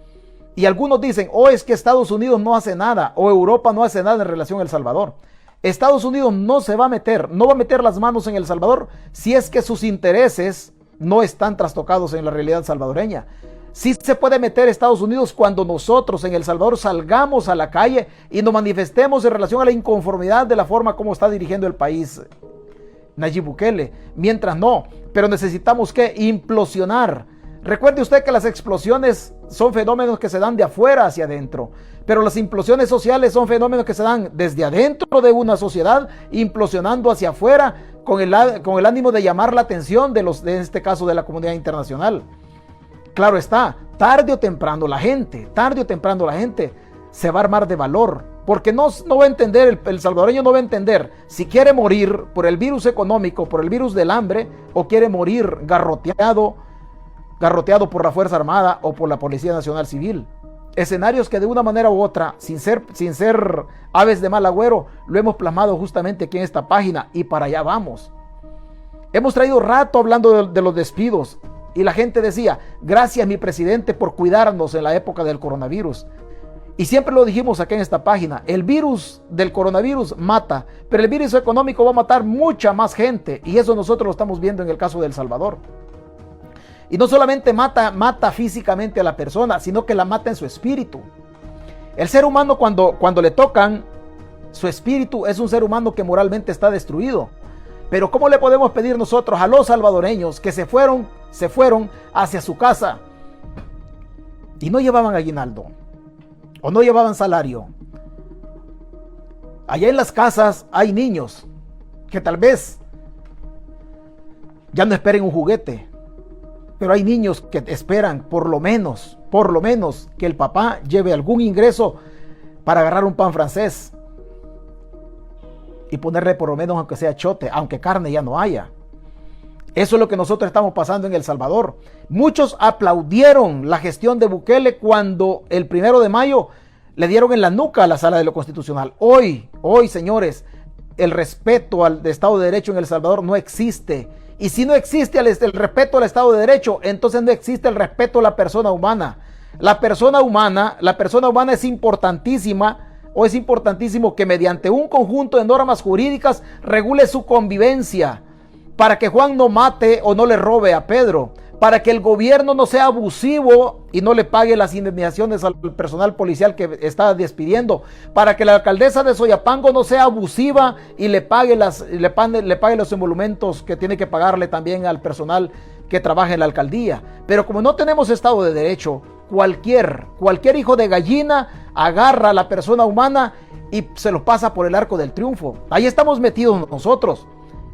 Speaker 2: Y algunos dicen, es que Estados Unidos no hace nada, o Europa no hace nada en relación a El Salvador. Estados Unidos no se va a meter, no va a meter las manos en El Salvador si es que sus intereses no están trastocados en la realidad salvadoreña. Sí se puede meter Estados Unidos cuando nosotros en El Salvador salgamos a la calle y nos manifestemos en relación a la inconformidad de la forma como está dirigiendo el país Nayib Bukele. Mientras no, pero necesitamos que implosionar. Recuerde usted que las explosiones son fenómenos que se dan de afuera hacia adentro, pero las implosiones sociales son fenómenos que se dan desde adentro de una sociedad, implosionando hacia afuera con el ánimo de llamar la atención de en este caso de la comunidad internacional. Claro está, tarde o temprano la gente se va a armar de valor, porque no va a entender, el salvadoreño no va a entender si quiere morir por el virus económico, por el virus del hambre, o quiere morir garroteado por la Fuerza Armada o por la Policía Nacional Civil. Escenarios que de una manera u otra, sin ser aves de mal agüero, lo hemos plasmado justamente aquí en esta página, y para allá vamos. Hemos traído rato hablando de los despidos, y la gente decía, gracias mi presidente por cuidarnos en la época del coronavirus. Y siempre lo dijimos aquí en esta página, el virus del coronavirus mata, pero el virus económico va a matar mucha más gente, y eso nosotros lo estamos viendo en el caso de El Salvador. Y no solamente mata físicamente a la persona, sino que la mata en su espíritu. El ser humano cuando le tocan, su espíritu es un ser humano que moralmente está destruido. Pero ¿cómo le podemos pedir nosotros a los salvadoreños que se fueron hacia su casa y no llevaban aguinaldo o no llevaban salario? Allá en las casas hay niños que tal vez ya no esperen un juguete, pero hay niños que esperan por lo menos que el papá lleve algún ingreso para agarrar un pan francés y ponerle por lo menos aunque sea chote, aunque carne ya no haya. Eso es lo que nosotros estamos pasando en El Salvador. Muchos aplaudieron la gestión de Bukele cuando el 1 de mayo le dieron en la nuca a la Sala de lo Constitucional. Hoy, señores, el respeto al Estado de Derecho en El Salvador no existe. Y si no existe el respeto al Estado de Derecho, entonces no existe el respeto a la persona humana. La persona humana es importantísima, o es importantísimo que mediante un conjunto de normas jurídicas regule su convivencia, para que Juan no mate o no le robe a Pedro, para que el gobierno no sea abusivo y no le pague las indemnizaciones al personal policial que está despidiendo, para que la alcaldesa de Soyapango no sea abusiva y le pague los emolumentos que tiene que pagarle también al personal que trabaja en la alcaldía. Pero como no tenemos Estado de Derecho, cualquier hijo de gallina agarra a la persona humana y se lo pasa por el arco del triunfo. Ahí estamos metidos nosotros.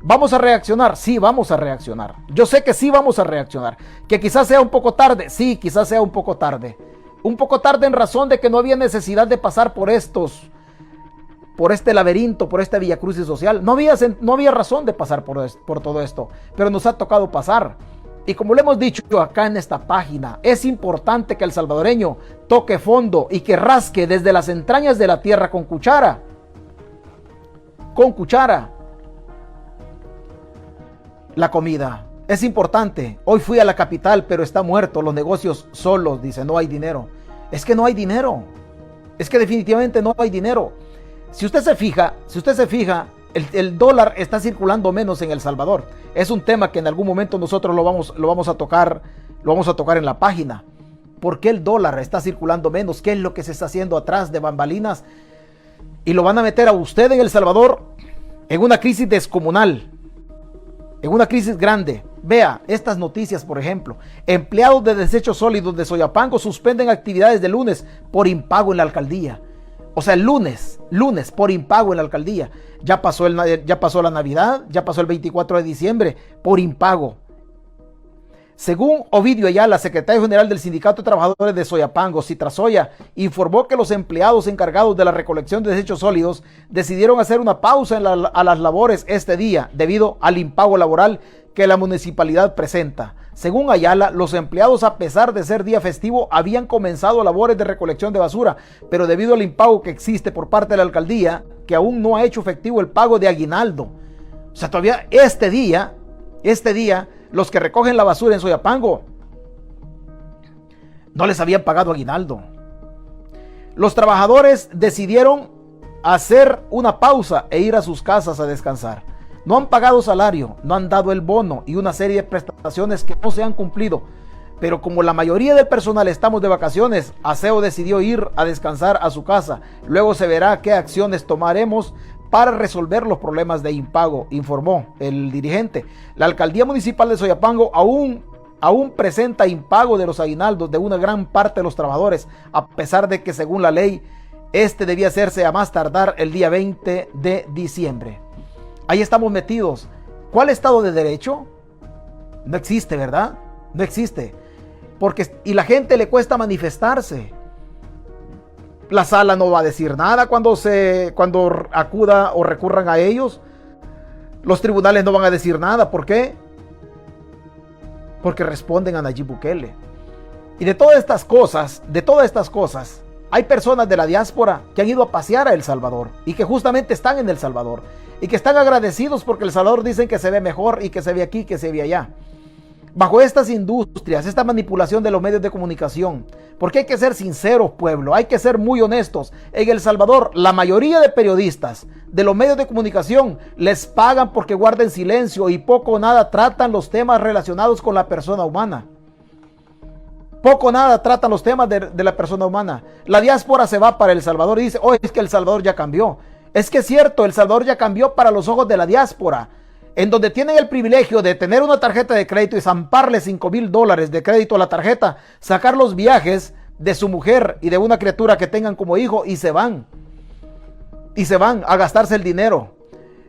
Speaker 2: ¿Vamos a reaccionar? Sí, vamos a reaccionar. Yo sé que sí vamos a reaccionar. Que quizás sea un poco tarde. Sí, quizás sea un poco tarde. Un poco tarde en razón de que no había necesidad de pasar por este laberinto, por esta villacrucis social. No había razón de pasar por todo esto. Pero nos ha tocado pasar. Y como lo hemos dicho acá en esta página, es importante que el salvadoreño toque fondo y que rasque desde las entrañas de la tierra con cuchara. La comida es importante. Hoy fui a la capital, pero está muerto. Los negocios solos, dice, no hay dinero. Es que no hay dinero. Es que definitivamente no hay dinero. Si usted se fija, el dólar está circulando menos en El Salvador. Es un tema que en algún momento nosotros lo vamos a tocar en la página. ¿Por qué el dólar está circulando menos? ¿Qué es lo que se está haciendo atrás de bambalinas? Y lo van a meter a usted en El Salvador en una crisis descomunal, en una crisis grande. Vea estas noticias, por ejemplo. Empleados de desechos sólidos de Soyapango suspenden actividades de lunes por impago en la alcaldía. O sea, el lunes por impago en la alcaldía. Ya pasó la Navidad, ya pasó el 24 de diciembre por impago. Según Ovidio Ayala, secretario general del Sindicato de Trabajadores de Soyapango, Citrasoya, informó que los empleados encargados de la recolección de desechos sólidos decidieron hacer una pausa a las labores este día debido al impago laboral que la municipalidad presenta. Según Ayala, los empleados, a pesar de ser día festivo, habían comenzado labores de recolección de basura, pero debido al impago que existe por parte de la alcaldía, que aún no ha hecho efectivo el pago de aguinaldo. O sea, todavía este día, los que recogen la basura en Soyapango no les habían pagado aguinaldo. Los trabajadores decidieron hacer una pausa e ir a sus casas a descansar. No han pagado salario, no han dado el bono y una serie de prestaciones que no se han cumplido. Pero como la mayoría del personal estamos de vacaciones, Aseo decidió ir a descansar a su casa. Luego se verá qué acciones tomaremos para resolver los problemas de impago, informó el dirigente. La alcaldía municipal de Soyapango aún presenta impago de los aguinaldos de una gran parte de los trabajadores, a pesar de que según la ley, este debía hacerse a más tardar el día 20 de diciembre. Ahí estamos metidos. ¿Cuál Estado de Derecho? No existe, ¿verdad? No existe. Y la gente le cuesta manifestarse. La sala no va a decir nada cuando acuda o recurran a ellos. Los tribunales no van a decir nada. ¿Por qué? Porque responden a Nayib Bukele. Y de todas estas cosas, hay personas de la diáspora que han ido a pasear a El Salvador y que justamente están en El Salvador y que están agradecidos porque El Salvador dicen que se ve mejor y que se ve aquí, que se ve allá. Bajo estas industrias, esta manipulación de los medios de comunicación, porque hay que ser sinceros, pueblo, hay que ser muy honestos. En El Salvador, la mayoría de periodistas de los medios de comunicación les pagan porque guarden silencio y poco o nada tratan los temas relacionados con la persona humana. Poco o nada tratan los temas de la persona humana. La diáspora se va para El Salvador y dice, oh, es que El Salvador ya cambió. Es que es cierto, El Salvador ya cambió para los ojos de la diáspora, en donde tienen el privilegio de tener una tarjeta de crédito y zamparle $5,000 de crédito a la tarjeta, sacar los viajes de su mujer y de una criatura que tengan como hijo y se van a gastarse el dinero.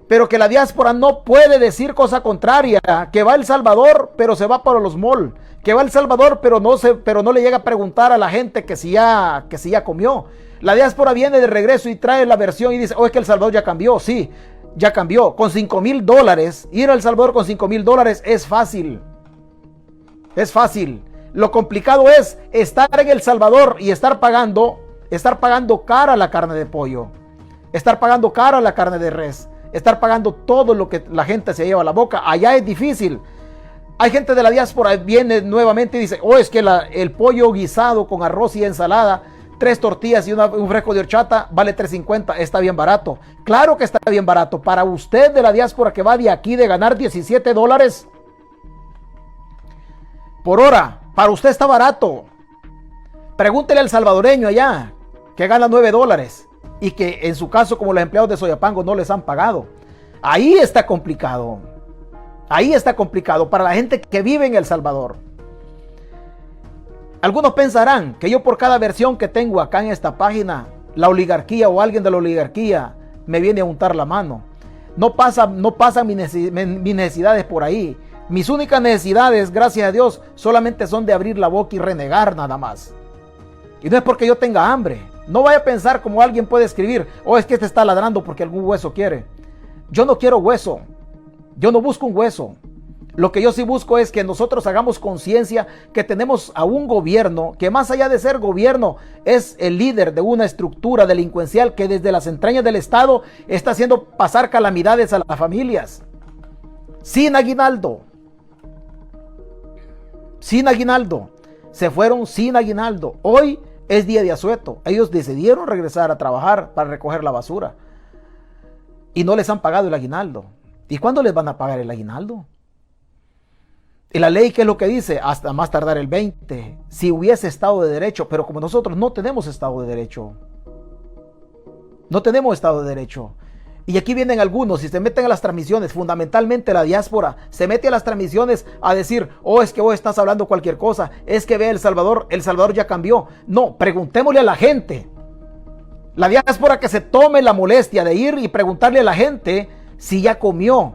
Speaker 2: Pero que la diáspora no puede decir cosa contraria, que va a El Salvador pero se va para los malls, que va a El Salvador pero no le llega a preguntar a la gente que si ya comió. La diáspora viene de regreso y trae la versión y dice, oh, es que El Salvador ya cambió. Sí, ya cambió. Con $5,000, ir a El Salvador con $5,000 es fácil. Es fácil. Lo complicado es estar en El Salvador y estar pagando cara la carne de pollo, estar pagando cara la carne de res, estar pagando todo lo que la gente se lleva a la boca. Allá es difícil. Hay gente de la diáspora que viene nuevamente y dice, oh, es que el pollo guisado con arroz y ensalada, 3 tortillas y un fresco de horchata vale $3.50, está bien barato. Claro que está bien barato. Para usted de la diáspora que va de aquí de ganar $17 por hora, para usted está barato. Pregúntele al salvadoreño allá que gana $9 y que en su caso, como los empleados de Soyapango, no les han pagado. Ahí está complicado. Ahí está complicado para la gente que vive en El Salvador. Algunos pensarán que yo por cada versión que tengo acá en esta página, la oligarquía o alguien de la oligarquía me viene a untar la mano. No pasan mis necesidades por ahí. Mis únicas necesidades, gracias a Dios, solamente son de abrir la boca y renegar nada más. Y no es porque yo tenga hambre. No vaya a pensar como alguien puede escribir, oh, es que este está ladrando porque algún hueso quiere. Yo no quiero hueso. Yo no busco un hueso. Lo que yo sí busco es que nosotros hagamos conciencia que tenemos a un gobierno que, más allá de ser gobierno, es el líder de una estructura delincuencial que desde las entrañas del Estado está haciendo pasar calamidades a las familias. Sin aguinaldo. Sin aguinaldo. Se fueron sin aguinaldo. Hoy es día de asueto. Ellos decidieron regresar a trabajar para recoger la basura. Y no les han pagado el aguinaldo. ¿Y cuándo les van a pagar el aguinaldo? Y la ley, ¿qué es lo que dice? Hasta más tardar el 20. Si hubiese Estado de Derecho, pero como nosotros no tenemos Estado de Derecho. No tenemos Estado de Derecho. Y aquí vienen algunos y se meten a las transmisiones, fundamentalmente la diáspora, se mete a las transmisiones a decir, oh, es que vos estás hablando cualquier cosa, es que ve El Salvador ya cambió. No, preguntémosle a la gente. La diáspora que se tome la molestia de ir y preguntarle a la gente si ya comió.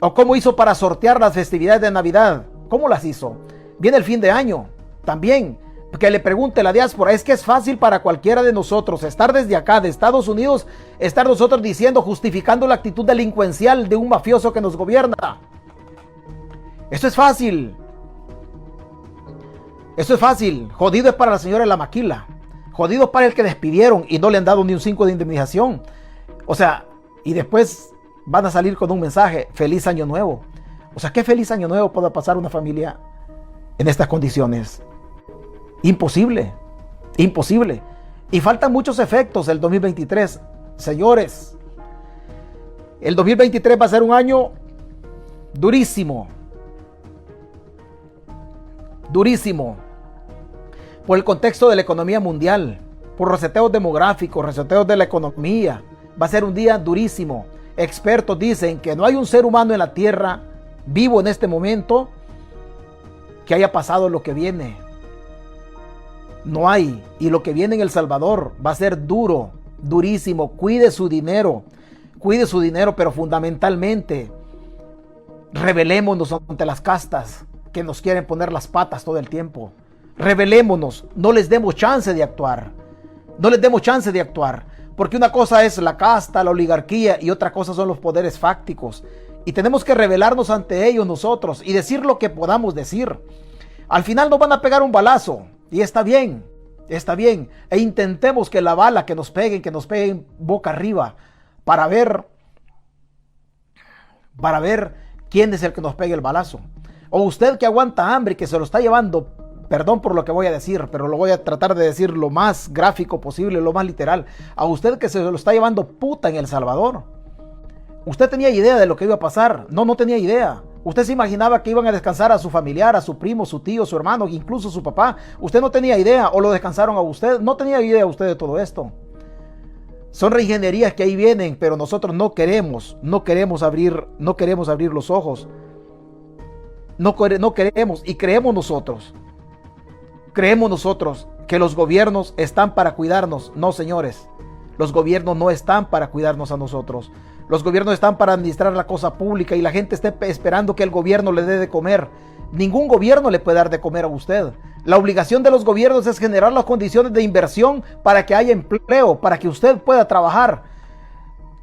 Speaker 2: ¿O cómo hizo para sortear las festividades de Navidad? ¿Cómo las hizo? Viene el fin de año. También, que le pregunte la diáspora. Es que es fácil para cualquiera de nosotros estar desde acá, de Estados Unidos, estar nosotros diciendo, justificando la actitud delincuencial de un mafioso que nos gobierna. Eso es fácil. Eso es fácil. Jodido es para la señora de la maquila. Jodidos para el que despidieron y no le han dado ni un 5 de indemnización. O sea, y después van a salir con un mensaje, feliz año nuevo. O sea, ¿qué feliz año nuevo pueda pasar una familia en estas condiciones? Imposible, imposible. Y faltan muchos efectos del 2023. Señores, el 2023 va a ser un año durísimo. Durísimo. Por el contexto de la economía mundial, por reseteos demográficos, reseteos de la economía. Va a ser un día durísimo. Expertos dicen que no hay un ser humano en la tierra vivo en este momento que haya pasado lo que viene. No hay. Y lo que viene en El Salvador va a ser duro, durísimo. Cuide su dinero, pero fundamentalmente rebelémonos ante las castas que nos quieren poner las patas todo el tiempo. Rebelémonos, no les demos chance de actuar. No les demos chance de actuar. Porque una cosa es la casta, la oligarquía, y otra cosa son los poderes fácticos. Y tenemos que rebelarnos ante ellos nosotros y decir lo que podamos decir. Al final nos van a pegar un balazo. Y está bien, está bien. E intentemos que la bala que nos peguen boca arriba para ver quién es el que nos pegue el balazo. O usted que aguanta hambre y que se lo está llevando, perdón por lo que voy a decir, pero lo voy a tratar de decir lo más gráfico posible, lo más literal. A usted que se lo está llevando puta en El Salvador. ¿Usted tenía idea de lo que iba a pasar? No, no tenía idea. Usted se imaginaba que iban a descansar a su familiar, a su primo, su tío, su hermano, incluso su papá. Usted no tenía idea, o lo descansaron a usted. No tenía idea usted de todo esto. Son reingenierías que ahí vienen, pero nosotros no queremos abrir los ojos. No queremos, y creemos nosotros que los gobiernos están para cuidarnos. No, señores, los gobiernos no están para cuidarnos a nosotros. Los gobiernos están para administrar la cosa pública y la gente está esperando que el gobierno le dé de comer. Ningún gobierno le puede dar de comer a usted. La obligación de los gobiernos es generar las condiciones de inversión para que haya empleo, para que usted pueda trabajar.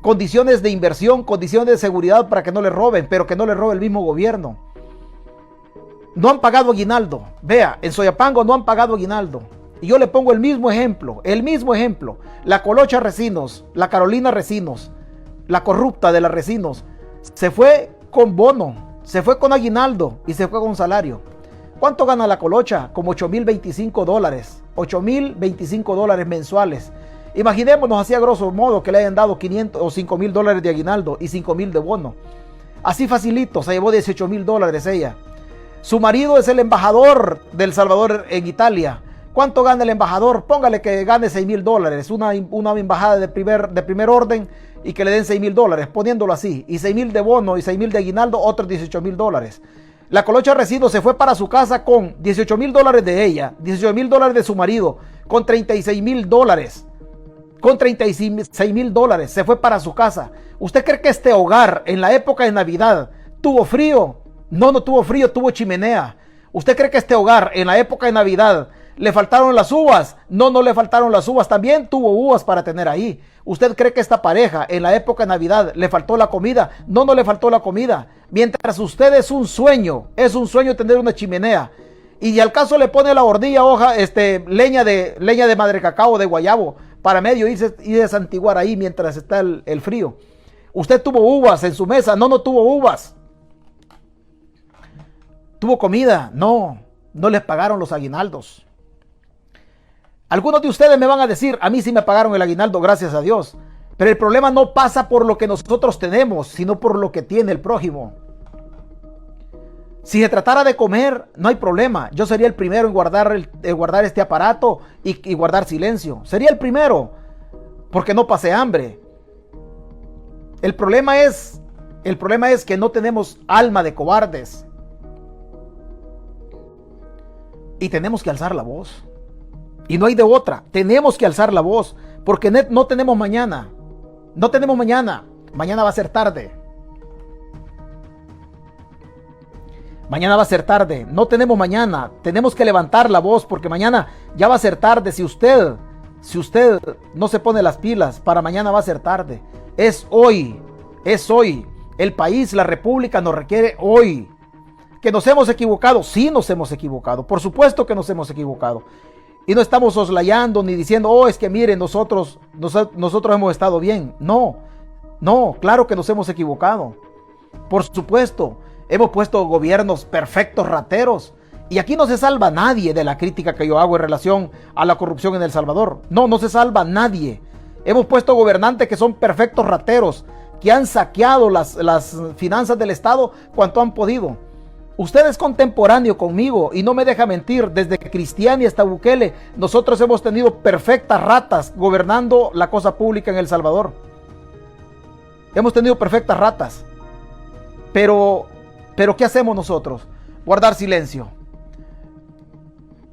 Speaker 2: Condiciones de inversión, condiciones de seguridad para que no le roben, pero que no le robe el mismo gobierno. No han pagado aguinaldo. Vea, en Soyapango no han pagado aguinaldo. Y yo le pongo el mismo ejemplo. La Colocha Resinos, la Carolina Resinos, la corrupta de las Resinos, se fue con bono, se fue con aguinaldo y se fue con salario. ¿Cuánto gana la Colocha? Como $8,025. $8,025 mensuales. Imaginémonos así a grosso modo que le hayan dado $500 o $5,000 de aguinaldo y $5,000 de bono. Así facilito, se llevó $18,000 ella. Su marido es el embajador de El Salvador en Italia. ¿Cuánto gana el embajador? Póngale que gane $6,000. Una embajada de primer orden y que le den $6,000, poniéndolo así. Y 6,000 de bono y 6,000 de aguinaldo, otros $18,000. La Colocha Resinos se fue para su casa con $18,000 de ella, $18,000 de su marido, con $36,000. Con $36,000 se fue para su casa. ¿Usted cree que este hogar en la época de Navidad tuvo frío? No, no tuvo frío, tuvo chimenea. ¿Usted cree que este hogar en la época de Navidad le faltaron las uvas? No, no le faltaron las uvas, también tuvo uvas para tener ahí. ¿Usted cree que esta pareja en la época de Navidad le faltó la comida? No, no le faltó la comida. Mientras usted es un sueño tener una chimenea. Y al caso le pone la hornilla, leña de madre cacao, de guayabo, para medio y de santiguar ahí mientras está el frío. ¿Usted tuvo uvas en su mesa? No, no tuvo uvas. ¿Tuvo comida? No, no les pagaron los aguinaldos. Algunos de ustedes me van a decir, a mí sí me pagaron el aguinaldo, gracias a Dios. Pero el problema no pasa por lo que nosotros tenemos, sino por lo que tiene el prójimo. Si se tratara de comer, no hay problema. Yo sería el primero en guardar este aparato y guardar silencio. Sería el primero, porque no pasé hambre. El problema es que no tenemos alma de cobardes. Y tenemos que alzar la voz. Y no hay de otra. Tenemos que alzar la voz. Porque no tenemos mañana. No tenemos mañana. Mañana va a ser tarde. Mañana va a ser tarde. No tenemos mañana. Tenemos que levantar la voz porque mañana ya va a ser tarde. Si usted no se pone las pilas, para mañana va a ser tarde. Es hoy. Es hoy. El país, la república nos requiere hoy. ¿Que nos hemos equivocado? Sí, nos hemos equivocado. Por supuesto que nos hemos equivocado. Y no estamos soslayando ni diciendo, oh, es que miren, nosotros hemos estado bien. No, claro que nos hemos equivocado. Por supuesto, hemos puesto gobiernos perfectos, rateros. Y aquí no se salva nadie de la crítica que yo hago en relación a la corrupción en El Salvador. No se salva nadie. Hemos puesto gobernantes que son perfectos rateros, que han saqueado las finanzas del Estado cuanto han podido. Usted es contemporáneo conmigo y no me deja mentir. Desde Cristiani hasta Bukele, nosotros hemos tenido perfectas ratas gobernando la cosa pública en El Salvador. Hemos tenido perfectas ratas. Pero ¿qué hacemos nosotros? Guardar silencio.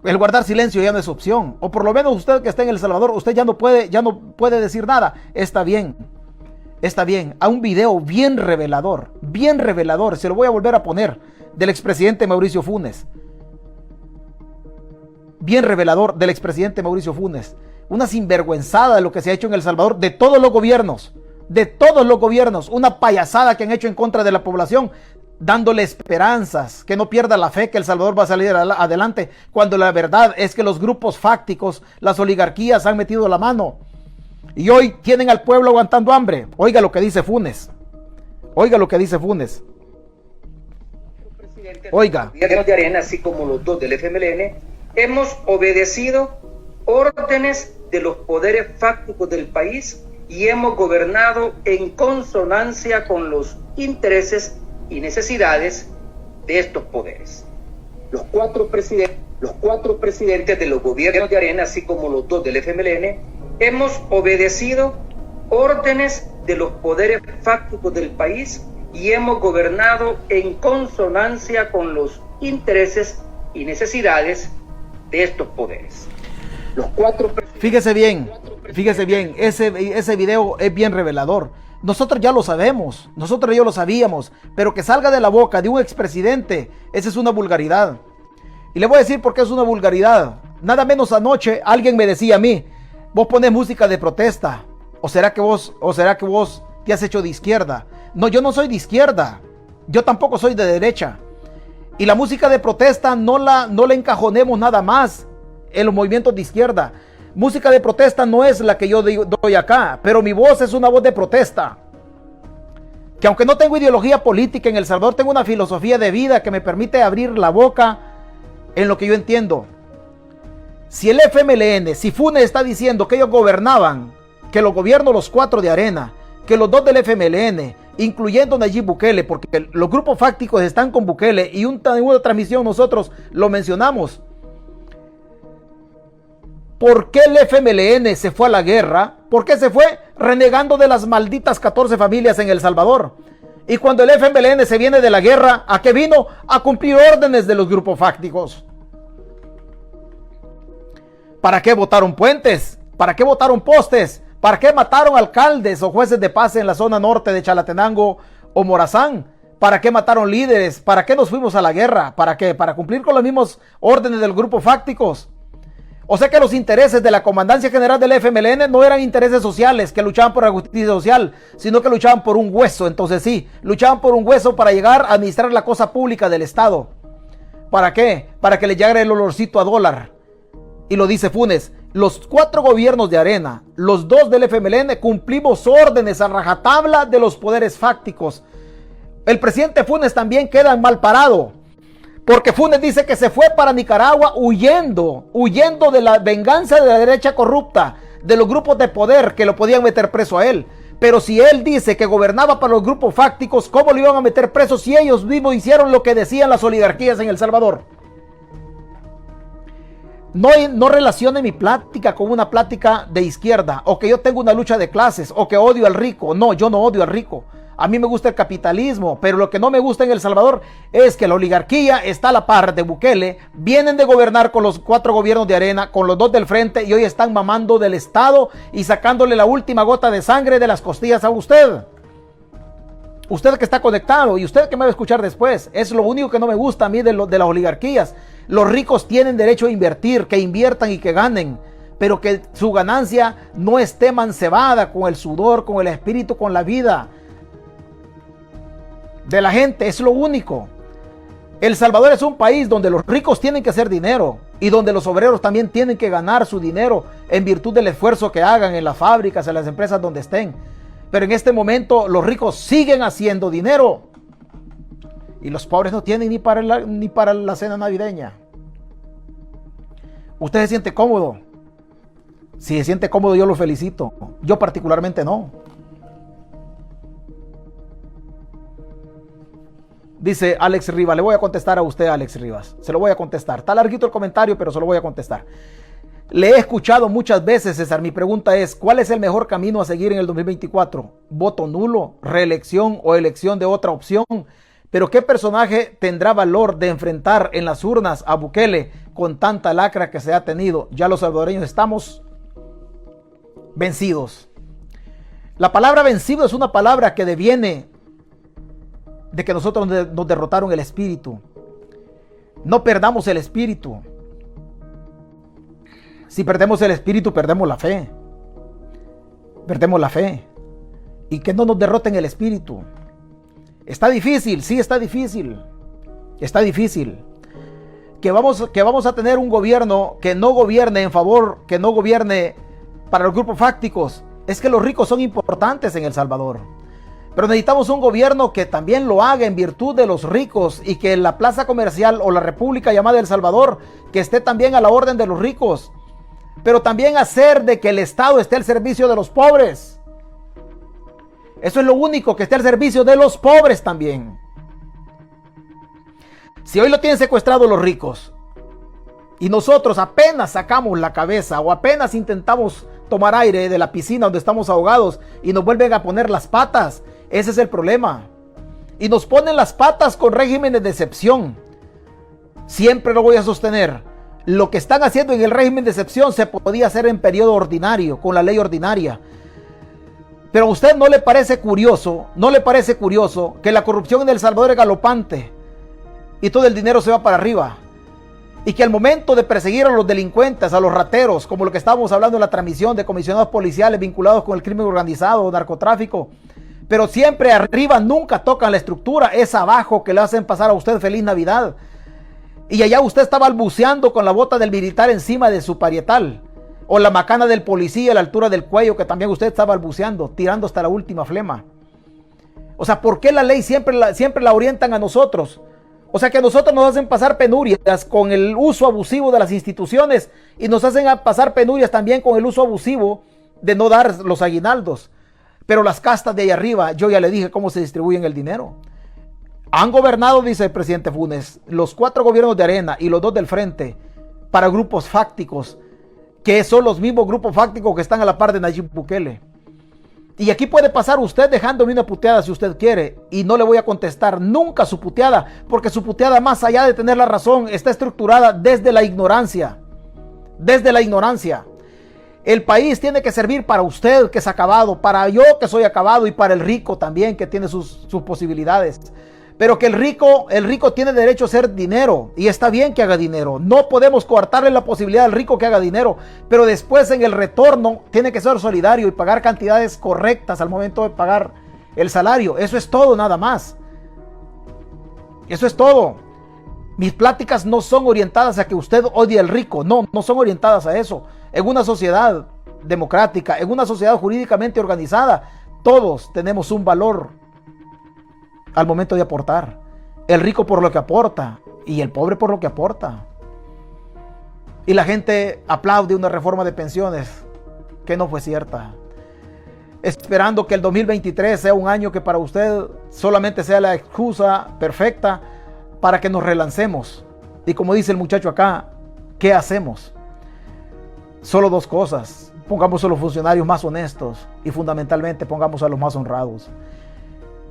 Speaker 2: El guardar silencio ya no es opción. O por lo menos usted que está en El Salvador, usted ya no puede decir nada. Está bien. A un video bien revelador, se lo voy a volver a poner, del expresidente Mauricio Funes. Bien revelador del expresidente Mauricio Funes. Una sinvergüenzada de lo que se ha hecho en El Salvador, de todos los gobiernos, una payasada que han hecho en contra de la población, dándole esperanzas, que no pierda la fe que El Salvador va a salir adelante, cuando la verdad es que los grupos fácticos, las oligarquías han metido la mano. Y hoy tienen al pueblo aguantando hambre. Oiga lo que dice Funes. Oiga.
Speaker 4: Los gobiernos de Arena, así como los dos del FMLN, hemos obedecido órdenes de los poderes fácticos del país y hemos gobernado en consonancia con los intereses y necesidades de estos poderes. Los cuatro presidentes de los gobiernos de Arena, así como los dos del FMLN, hemos obedecido órdenes de los poderes fácticos del país y hemos gobernado en consonancia con los intereses y necesidades de estos poderes.
Speaker 2: Fíjese bien, ese video es bien revelador. Nosotros ya lo sabemos, nosotros ya lo sabíamos, pero que salga de la boca de un expresidente, esa es una vulgaridad. Y le voy a decir por qué es una vulgaridad. Nada menos anoche alguien me decía a mí, vos pones música de protesta, o será que vos te has hecho de izquierda. No, yo no soy de izquierda, yo tampoco soy de derecha. Y la música de protesta no la encajonemos nada más en los movimientos de izquierda. Música de protesta no es la que yo doy acá, pero mi voz es una voz de protesta. Que aunque no tengo ideología política en El Salvador, tengo una filosofía de vida que me permite abrir la boca en lo que yo entiendo. Si el FMLN, si Funes está diciendo que ellos gobernaban, que los gobiernos los cuatro de Arena, que los dos del FMLN, incluyendo Nayib Bukele, porque los grupos fácticos están con Bukele y en una transmisión nosotros lo mencionamos. ¿Por qué el FMLN se fue a la guerra? ¿Por qué se fue? Renegando de las malditas 14 familias en El Salvador. Y cuando el FMLN se viene de la guerra, ¿a qué vino? A cumplir órdenes de los grupos fácticos. ¿Para qué votaron puentes? ¿Para qué votaron postes? ¿Para qué mataron alcaldes o jueces de paz en la zona norte de Chalatenango o Morazán? ¿Para qué mataron líderes? ¿Para qué nos fuimos a la guerra? ¿Para qué? ¿Para cumplir con los mismos órdenes de los grupos fácticos? O sea que los intereses de la Comandancia General del FMLN no eran intereses sociales que luchaban por la justicia social, sino que luchaban por un hueso. Entonces sí, luchaban por un hueso para llegar a administrar la cosa pública del Estado. ¿Para qué? Para que le llegara el olorcito a dólar. Y lo dice Funes, los 4 gobiernos de Arena, los 2 del FMLN, cumplimos órdenes a rajatabla de los poderes fácticos. El presidente Funes también queda mal parado. Porque Funes dice que se fue para Nicaragua huyendo de la venganza de la derecha corrupta, de los grupos de poder que lo podían meter preso a él. Pero si él dice que gobernaba para los grupos fácticos, ¿cómo lo iban a meter preso si ellos mismos hicieron lo que decían las oligarquías en El Salvador? No relacione mi plática con una plática de izquierda, o que yo tengo una lucha de clases, o que odio al rico. No, yo no odio al rico. A mí me gusta el capitalismo, pero lo que no me gusta en El Salvador es que la oligarquía está a la par de Bukele, vienen de gobernar con los 4 gobiernos de Arena, con los 2 del frente, y hoy están mamando del Estado y sacándole la última gota de sangre de las costillas a usted. Usted que está conectado y usted que me va a escuchar después, es lo único que no me gusta a mí de las oligarquías. Los ricos tienen derecho a invertir, que inviertan y que ganen, pero que su ganancia no esté mancebada con el sudor, con el espíritu, con la vida de la gente. Es lo único. El Salvador es un país donde los ricos tienen que hacer dinero y donde los obreros también tienen que ganar su dinero en virtud del esfuerzo que hagan en las fábricas, en las empresas donde estén. Pero en este momento los ricos siguen haciendo dinero y los pobres no tienen ni para la cena navideña. ¿Usted se siente cómodo? Si se siente cómodo, yo lo felicito. Yo particularmente no. Dice Alex Rivas, le voy a contestar a usted, Alex Rivas. Se lo voy a contestar. Está larguito el comentario, pero se lo voy a contestar. Le he escuchado muchas veces, César. Mi pregunta es, ¿cuál es el mejor camino a seguir en el 2024? ¿Voto nulo, reelección o elección de otra opción? Pero ¿qué personaje tendrá valor de enfrentar en las urnas a Bukele con tanta lacra que se ha tenido? Ya los salvadoreños estamos vencidos. La palabra vencido es una palabra que deviene de que nosotros nos derrotaron el espíritu. No perdamos el espíritu. Si perdemos el espíritu, perdemos la fe. Perdemos la fe. Y que no nos derroten el espíritu. Está difícil, sí está difícil. Está difícil. Que vamos a tener un gobierno que no gobierne en favor, que no gobierne para los grupos fácticos. Es que los ricos son importantes en El Salvador. Pero necesitamos un gobierno que también lo haga en virtud de los ricos y que la plaza comercial o la república llamada El Salvador, que esté también a la orden de los ricos. Pero también hacer de que el Estado esté al servicio de los pobres. Eso es lo único, que esté al servicio de los pobres también. Si hoy lo tienen secuestrado los ricos y nosotros apenas sacamos la cabeza o apenas intentamos tomar aire de la piscina donde estamos ahogados y nos vuelven a poner las patas, ese es el problema. Y nos ponen las patas con regímenes de excepción. Siempre lo voy a sostener. Lo que están haciendo en el régimen de excepción se podía hacer en periodo ordinario, con la ley ordinaria. Pero a usted no le parece curioso, que la corrupción en El Salvador es galopante y todo el dinero se va para arriba. Y que al momento de perseguir a los delincuentes, a los rateros, como lo que estábamos hablando en la transmisión de comisionados policiales vinculados con el crimen organizado, narcotráfico, pero siempre arriba nunca tocan la estructura, es abajo que le hacen pasar a usted feliz Navidad. Y allá usted está balbuceando con la bota del militar encima de su parietal, o la macana del policía a la altura del cuello, que también usted está balbuceando, tirando hasta la última flema. O sea, ¿por qué la ley siempre la orientan a nosotros? O sea, que a nosotros nos hacen pasar penurias con el uso abusivo de las instituciones y nos hacen pasar penurias también con el uso abusivo de no dar los aguinaldos. Pero las castas de ahí arriba, yo ya le dije cómo se distribuyen el dinero. Han gobernado, dice el presidente Funes, los 4 gobiernos de Arena y los 2 del Frente para grupos fácticos, que son los mismos grupos fácticos que están a la par de Nayib Bukele. Y aquí puede pasar usted dejándome una puteada si usted quiere, y no le voy a contestar nunca su puteada, porque su puteada, más allá de tener la razón, está estructurada desde la ignorancia. Desde la ignorancia. El país tiene que servir para usted, que es acabado, para yo, que soy acabado, y para el rico también, que tiene sus posibilidades. Pero que el rico tiene derecho a hacer dinero, y está bien que haga dinero. No podemos coartarle la posibilidad al rico que haga dinero, pero después en el retorno tiene que ser solidario y pagar cantidades correctas al momento de pagar el salario. Eso es todo, nada más. Eso es todo. Mis pláticas no son orientadas a que usted odie al rico, no son orientadas a eso. En una sociedad democrática, en una sociedad jurídicamente organizada, todos tenemos un valor al momento de aportar. El rico por lo que aporta y el pobre por lo que aporta. Y la gente aplaude una reforma de pensiones que no fue cierta, esperando que el 2023 sea un año que para usted solamente sea la excusa perfecta para que nos relancemos. Y como dice el muchacho acá, ¿qué hacemos? Solo 2 cosas. Pongamos a los funcionarios más honestos y fundamentalmente pongamos a los más honrados.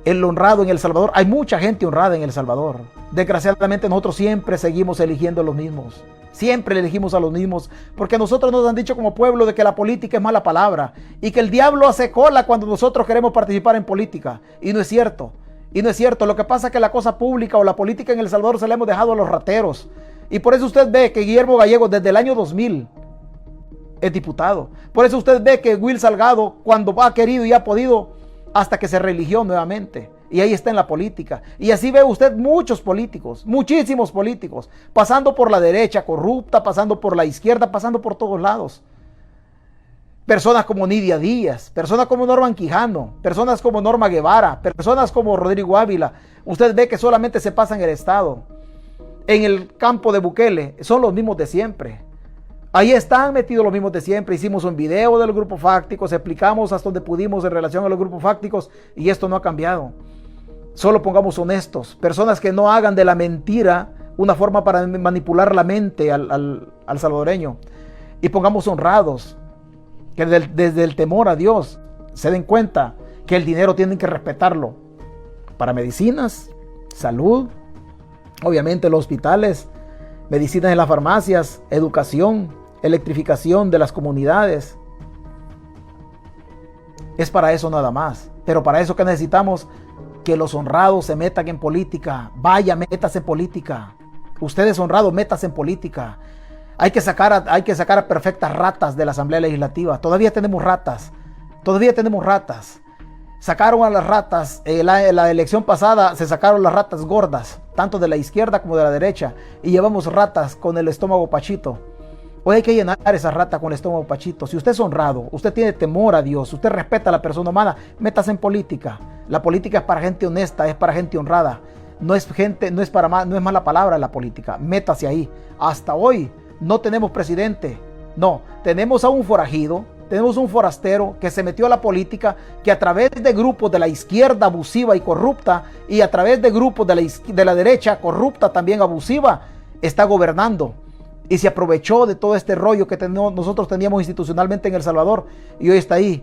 Speaker 2: El honrado en El Salvador, hay mucha gente honrada en El Salvador. Desgraciadamente nosotros siempre seguimos eligiendo a los mismos. Siempre elegimos a los mismos, porque nosotros nos han dicho como pueblo de que la política es mala palabra y que el diablo hace cola cuando nosotros queremos participar en política. Y no es cierto. Y no es cierto. Lo que pasa es que la cosa pública o la política en El Salvador se la hemos dejado a los rateros. Y por eso usted ve que Guillermo Gallego desde el año 2000 es diputado. Por eso usted ve que Will Salgado, cuando ha querido y ha podido, hasta que se religió nuevamente. y ahí está en la política. Y así ve usted muchos políticos, muchísimos políticos, pasando por la derecha corrupta, pasando por la izquierda, pasando por todos lados. Personas como Nidia Díaz, personas como Norman Quijano, personas como Norma Guevara, personas como Rodrigo Ávila. Usted ve que solamente se pasa en el Estado. En el campo de Bukele son los mismos de siempre. Ahí están metidos los mismos de siempre. Hicimos un video de los grupos fácticos, explicamos hasta donde pudimos en relación a los grupos fácticos y esto no ha cambiado. Solo pongamos honestos, personas que no hagan de la mentira una forma para manipular la mente al salvadoreño, y pongamos honrados, que desde el temor a Dios se den cuenta que el dinero tienen que respetarlo para medicinas, salud, obviamente los hospitales, medicinas en las farmacias, educación, electrificación de las comunidades. Es para eso nada más. Pero para eso que necesitamos que los honrados se metan en política. Vaya, métase en política. Ustedes honrados, métase en política. Hay que sacar a perfectas ratas de la Asamblea Legislativa. Todavía tenemos ratas. Sacaron a las ratas, la elección pasada se sacaron las ratas gordas, tanto de la izquierda como de la derecha, y llevamos ratas con el estómago pachito. Hoy hay que llenar esa rata con el estómago pachito. Si usted es honrado, usted tiene temor a Dios, usted respeta a la persona humana, métase en política. La política es para gente honesta, es para gente honrada. No es mala palabra la política. Métase ahí. Hasta hoy no tenemos presidente. No, tenemos a un forajido. Tenemos un forastero que se metió a la política, que a través de grupos de la izquierda abusiva y corrupta y a través de grupos de la derecha corrupta también abusiva, está gobernando. Y se aprovechó de todo este rollo que nosotros teníamos institucionalmente en El Salvador y hoy está ahí.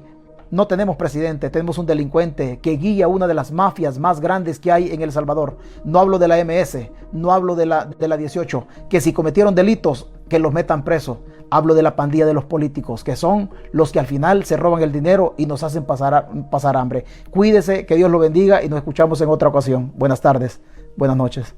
Speaker 2: No tenemos presidente, tenemos un delincuente que guía una de las mafias más grandes que hay en El Salvador. No hablo de la MS, no hablo de la 18, que si cometieron delitos, que los metan presos. Hablo de la pandilla de los políticos, que son los que al final se roban el dinero y nos hacen pasar hambre. Cuídese, que Dios lo bendiga y nos escuchamos en otra ocasión. Buenas tardes, buenas noches.